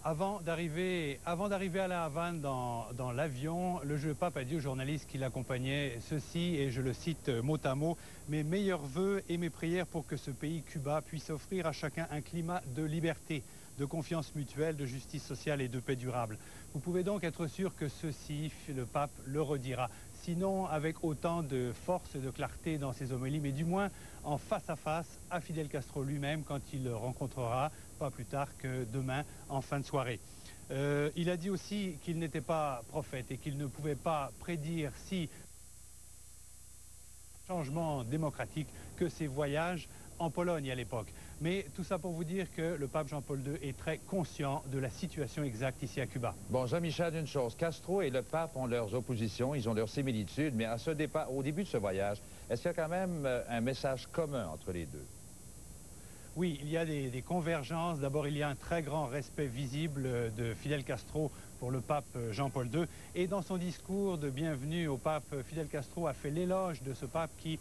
Avant d'arriver à La Havane dans l'avion, le pape a dit aux journalistes qui l'accompagnaient ceci, et je le cite mot à mot: « Mes meilleurs vœux et mes prières pour que ce pays, Cuba, puisse offrir à chacun un climat de liberté, de confiance mutuelle, de justice sociale et de paix durable. » Vous pouvez donc être sûr que ceci, le pape le redira. Sinon avec autant de force et de clarté dans ses homélies, mais du moins en face à Fidel Castro lui-même quand il le rencontrera pas plus tard que demain en fin de soirée. Il a dit aussi qu'il n'était pas prophète et qu'il ne pouvait pas prédire si changement démocratique que ces voyages en Pologne à l'époque. Mais tout ça pour vous dire que le pape Jean-Paul II est très conscient de la situation exacte ici à Cuba. Bon, Jean-Michel, une chose, Castro et le pape ont leurs oppositions, ils ont leurs similitudes, mais au début de ce voyage, est-ce qu'il y a quand même un message commun entre les deux? Oui, il y a des convergences. D'abord, il y a un très grand respect visible de Fidel Castro pour le pape Jean-Paul II. Et dans son discours de bienvenue au pape, Fidel Castro a fait l'éloge de ce pape qui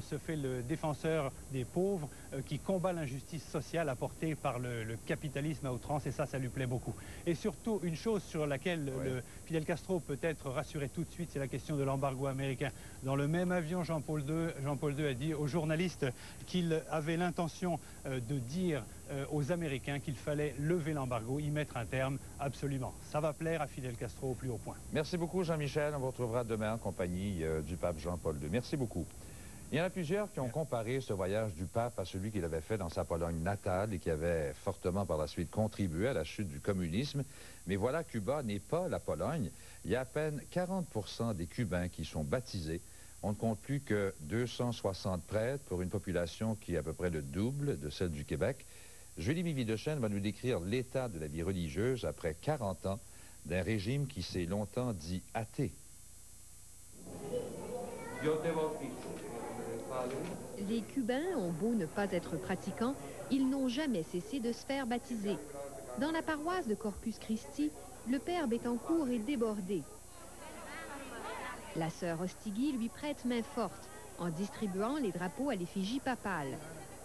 se fait le défenseur des pauvres, qui combat l'injustice sociale apportée par le capitalisme à outrance, et ça lui plaît beaucoup. Et surtout, une chose sur laquelle Fidel Castro peut être rassuré tout de suite, c'est la question de l'embargo américain. Dans le même avion, Jean-Paul II a dit aux journalistes qu'il avait l'intention de dire aux Américains qu'il fallait lever l'embargo, y mettre un terme, absolument. Ça va plaire à Fidel Castro au plus haut point. Merci beaucoup, Jean-Michel. On vous retrouvera demain en compagnie du pape Jean-Paul II. Merci beaucoup. Il y en a plusieurs qui ont comparé ce voyage du pape à celui qu'il avait fait dans sa Pologne natale et qui avait fortement par la suite contribué à la chute du communisme. Mais voilà, Cuba n'est pas la Pologne. Il y a à peine 40% des Cubains qui sont baptisés. On ne compte plus que 260 prêtres pour une population qui est à peu près le double de celle du Québec. Julie Miville-Dechaine va nous décrire l'état de la vie religieuse après 40 ans d'un régime qui s'est longtemps dit athée. Les Cubains ont beau ne pas être pratiquants, ils n'ont jamais cessé de se faire baptiser. Dans la paroisse de Corpus Christi, le père Bettencourt est débordé. La sœur Ostigui lui prête main forte en distribuant les drapeaux à l'effigie papale.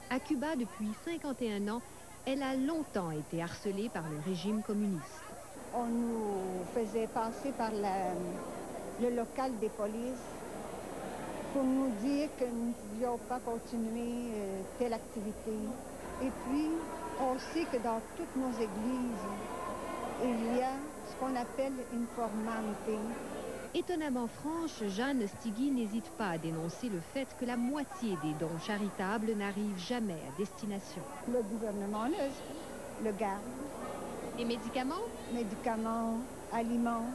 À Cuba, depuis 51 ans, elle a longtemps été harcelée par le régime communiste. On nous faisait passer par le local des polices pour nous dire que nous ne pouvions pas continuer telle activité. Et puis, on sait que dans toutes nos églises, il y a ce qu'on appelle une formalité. Étonnamment franche, Jeanne Ostigui n'hésite pas à dénoncer le fait que la moitié des dons charitables n'arrivent jamais à destination. Le gouvernement le garde. Et médicaments? Médicaments, aliments.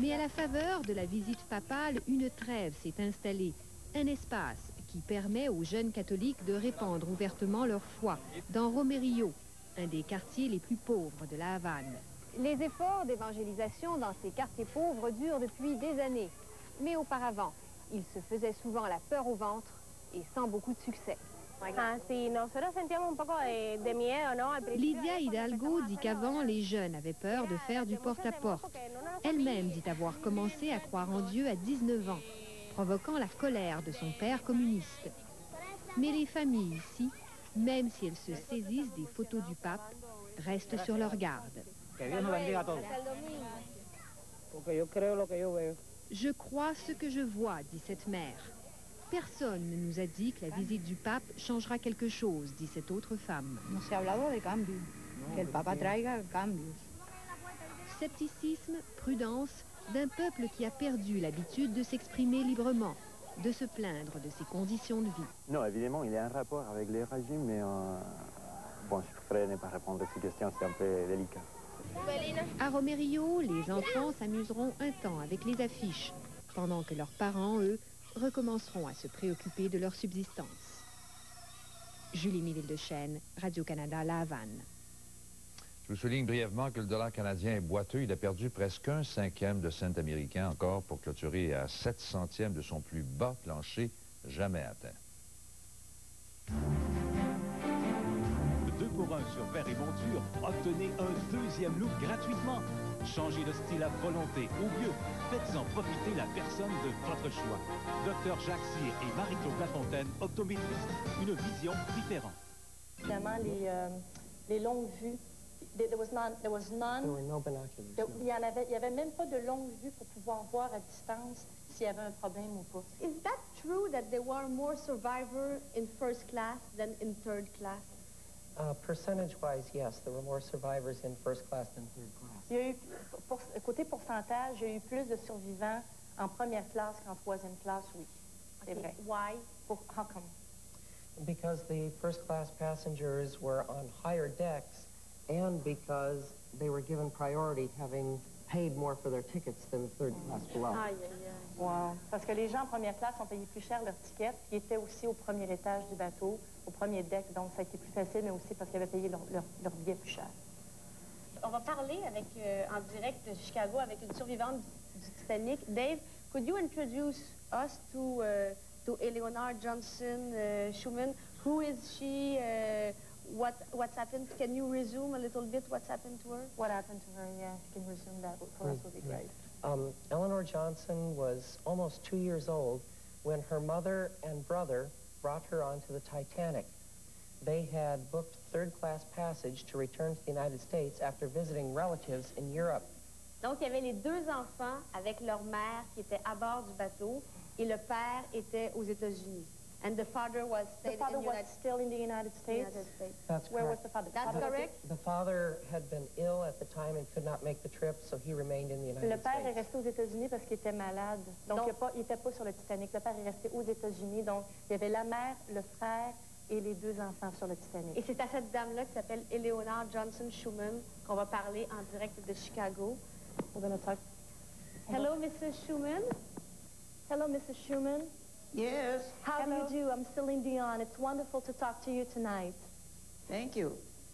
Mais à la faveur de la visite papale, une trêve s'est installée. Un espace qui permet aux jeunes catholiques de répandre ouvertement leur foi dans Romerillo, un des quartiers les plus pauvres de la Havane. Les efforts d'évangélisation dans ces quartiers pauvres durent depuis des années. Mais auparavant, ils se faisaient souvent la peur au ventre et sans beaucoup de succès. Lydia Hidalgo dit qu'avant, les jeunes avaient peur de faire du porte-à-porte. Elle-même dit avoir commencé à croire en Dieu à 19 ans, provoquant la colère de son père communiste. Mais les familles ici, même si elles se saisissent des photos du pape, restent sur leur garde. Je crois ce que je vois, dit cette mère. Personne ne nous a dit que la visite du pape changera quelque chose, dit cette autre femme. Scepticisme, prudence d'un peuple qui a perdu l'habitude de s'exprimer librement, de se plaindre de ses conditions de vie. Non, évidemment, il y a un rapport avec les régimes, mais bon, je préfère ne pas répondre à ces questions, c'est un peu délicat. À Romerillo, les enfants s'amuseront un temps avec les affiches, pendant que leurs parents, eux, recommenceront à se préoccuper de leur subsistance. Julie Miville-Dechaine, Radio-Canada, La Havane. Je vous souligne brièvement que le dollar canadien est boiteux. Il a perdu presque 1/5 de cent américain encore pour clôturer à 7 centièmes de son plus bas plancher jamais atteint. 2 pour 1 sur verre et monture, obtenez un deuxième look gratuitement. Changez de style à volonté ou mieux, faites-en profiter la personne de votre choix. Dr Jacques Cyr et Marie-Claude Lafontaine, optométristes, une vision différente. Évidemment, les longues vues, there was none. There were no binoculars. Il y avait même pas de longue vue pour pouvoir voir à distance s'il y avait un problème ou pas. Is that true that there were more survivors in first class than in third class? Percentage-wise, yes, there were more survivors in first class than third class. Il y a eu, côté pourcentage, il y a eu plus de survivants en première classe qu'en troisième classe, oui. C'est vrai. Why? How come? Because the first class passengers were on higher decks and because they were given priority having paid more for their tickets than third class below. Aye, aye, aye. Wow. Parce que les gens en première classe ont payé plus cher leur ticket, puis ils étaient aussi au premier étage du bateau, au premier deck, donc ça a été plus facile, mais aussi parce qu'ils avaient payé leur billet plus cher. On va parler avec, en direct de Chicago avec une survivante du Titanic. Dave, could you introduce us to Eleanor Johnson Schumann? Who is she? What's happened? Can you resume a little bit what's happened to her? What happened to her, yeah, if you can resume that for us would be great. Eleanor Johnson was almost 2 years old when her mother and brother brought her onto the Titanic. They had booked third-class passage to return to the United States after visiting relatives in Europe. Donc, il y avait les deux enfants avec leur mère qui étaient à bord du bateau et le père était aux États-Unis. And the father was still in the United States? That's Where correct. was the father? That's correct? The father had been ill at the time and could not make the trip, so he remained in the United Le père est States. resté aux États-Unis parce qu'il était malade. Donc il n'était pas sur le Titanic. Le père est resté aux États-Unis. Donc, il y avait la mère, le frère et les deux enfants sur le Titanic. Et c'est à cette dame-là qui s'appelle Eleanor Johnson Schumann qu'on va parler en direct de Chicago. We're going to talk. Hello, Mrs. Schumann. Hello, Mrs. Schumann. Yes. How do you do? I'm Celine Dion. It's wonderful to talk to you tonight. Thank you.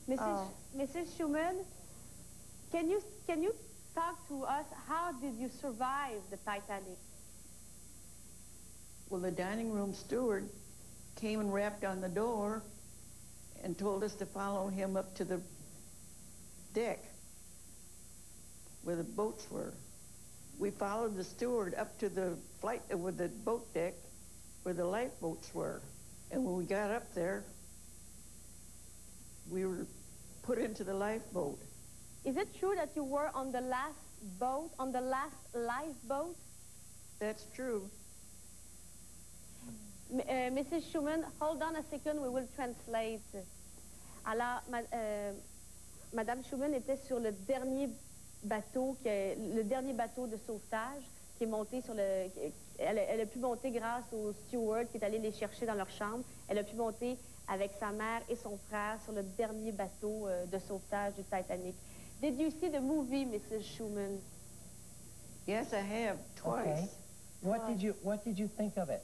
Mrs. Schumann, can you talk to us? How did you survive the Titanic? Well, the dining room steward came and rapped on the door and told us to follow him up to the deck where the boats were. We followed the steward up to the with the boat deck where the lifeboats were. And when we got up there, we were put into the lifeboat. Is it true that you were on the last boat, on the last lifeboat? That's true. Mrs. Schumann, hold on a second, we will translate. Alors, Madame Schumann était sur le dernier bateau, le dernier bateau de sauvetage qui est monté sur le... Elle a pu monter grâce au steward qui est allé les chercher dans leur chambre. Elle a pu monter avec sa mère et son frère sur le dernier bateau de sauvetage du Titanic. Did you see the movie, Mrs. Schumann? Yes, I have, twice. Okay. What did you think of it?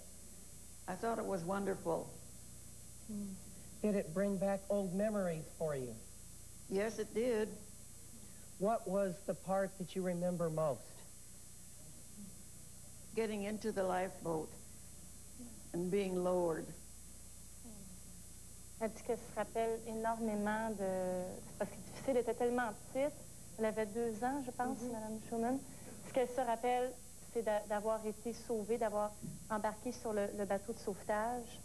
I thought it was wonderful. Did it bring back old memories for you? Yes, it did. What was the part that you remember most? Getting into the lifeboat and being lowered. Elle dit qu'elle se rappelle énormément de... Parce que c'est difficile, elle était tellement petite. Elle avait 2 ans, je pense, Madame Schumann. Ce qu'elle se rappelle, c'est d'avoir été sauvée, d'avoir embarqué sur le bateau de sauvetage.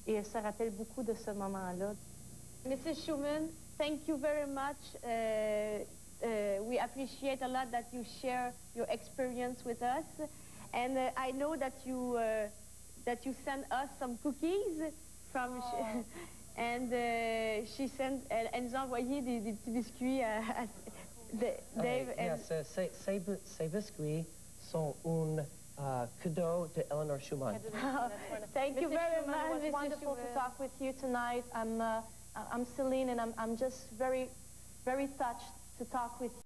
Et elle se rappelle beaucoup de ce moment-là. Mrs. Schumann, thank you very much. We appreciate a lot that you share your experience with us. And I know that you sent us some cookies from... and she sent... Elle nous a envoyé des petits biscuits à Dave. Yes, ces biscuits sont un cadeau de Eleanor Schumann. Thank you very much, It was wonderful to talk with you tonight. I'm Celine, and I'm just very, very touched to talk with you.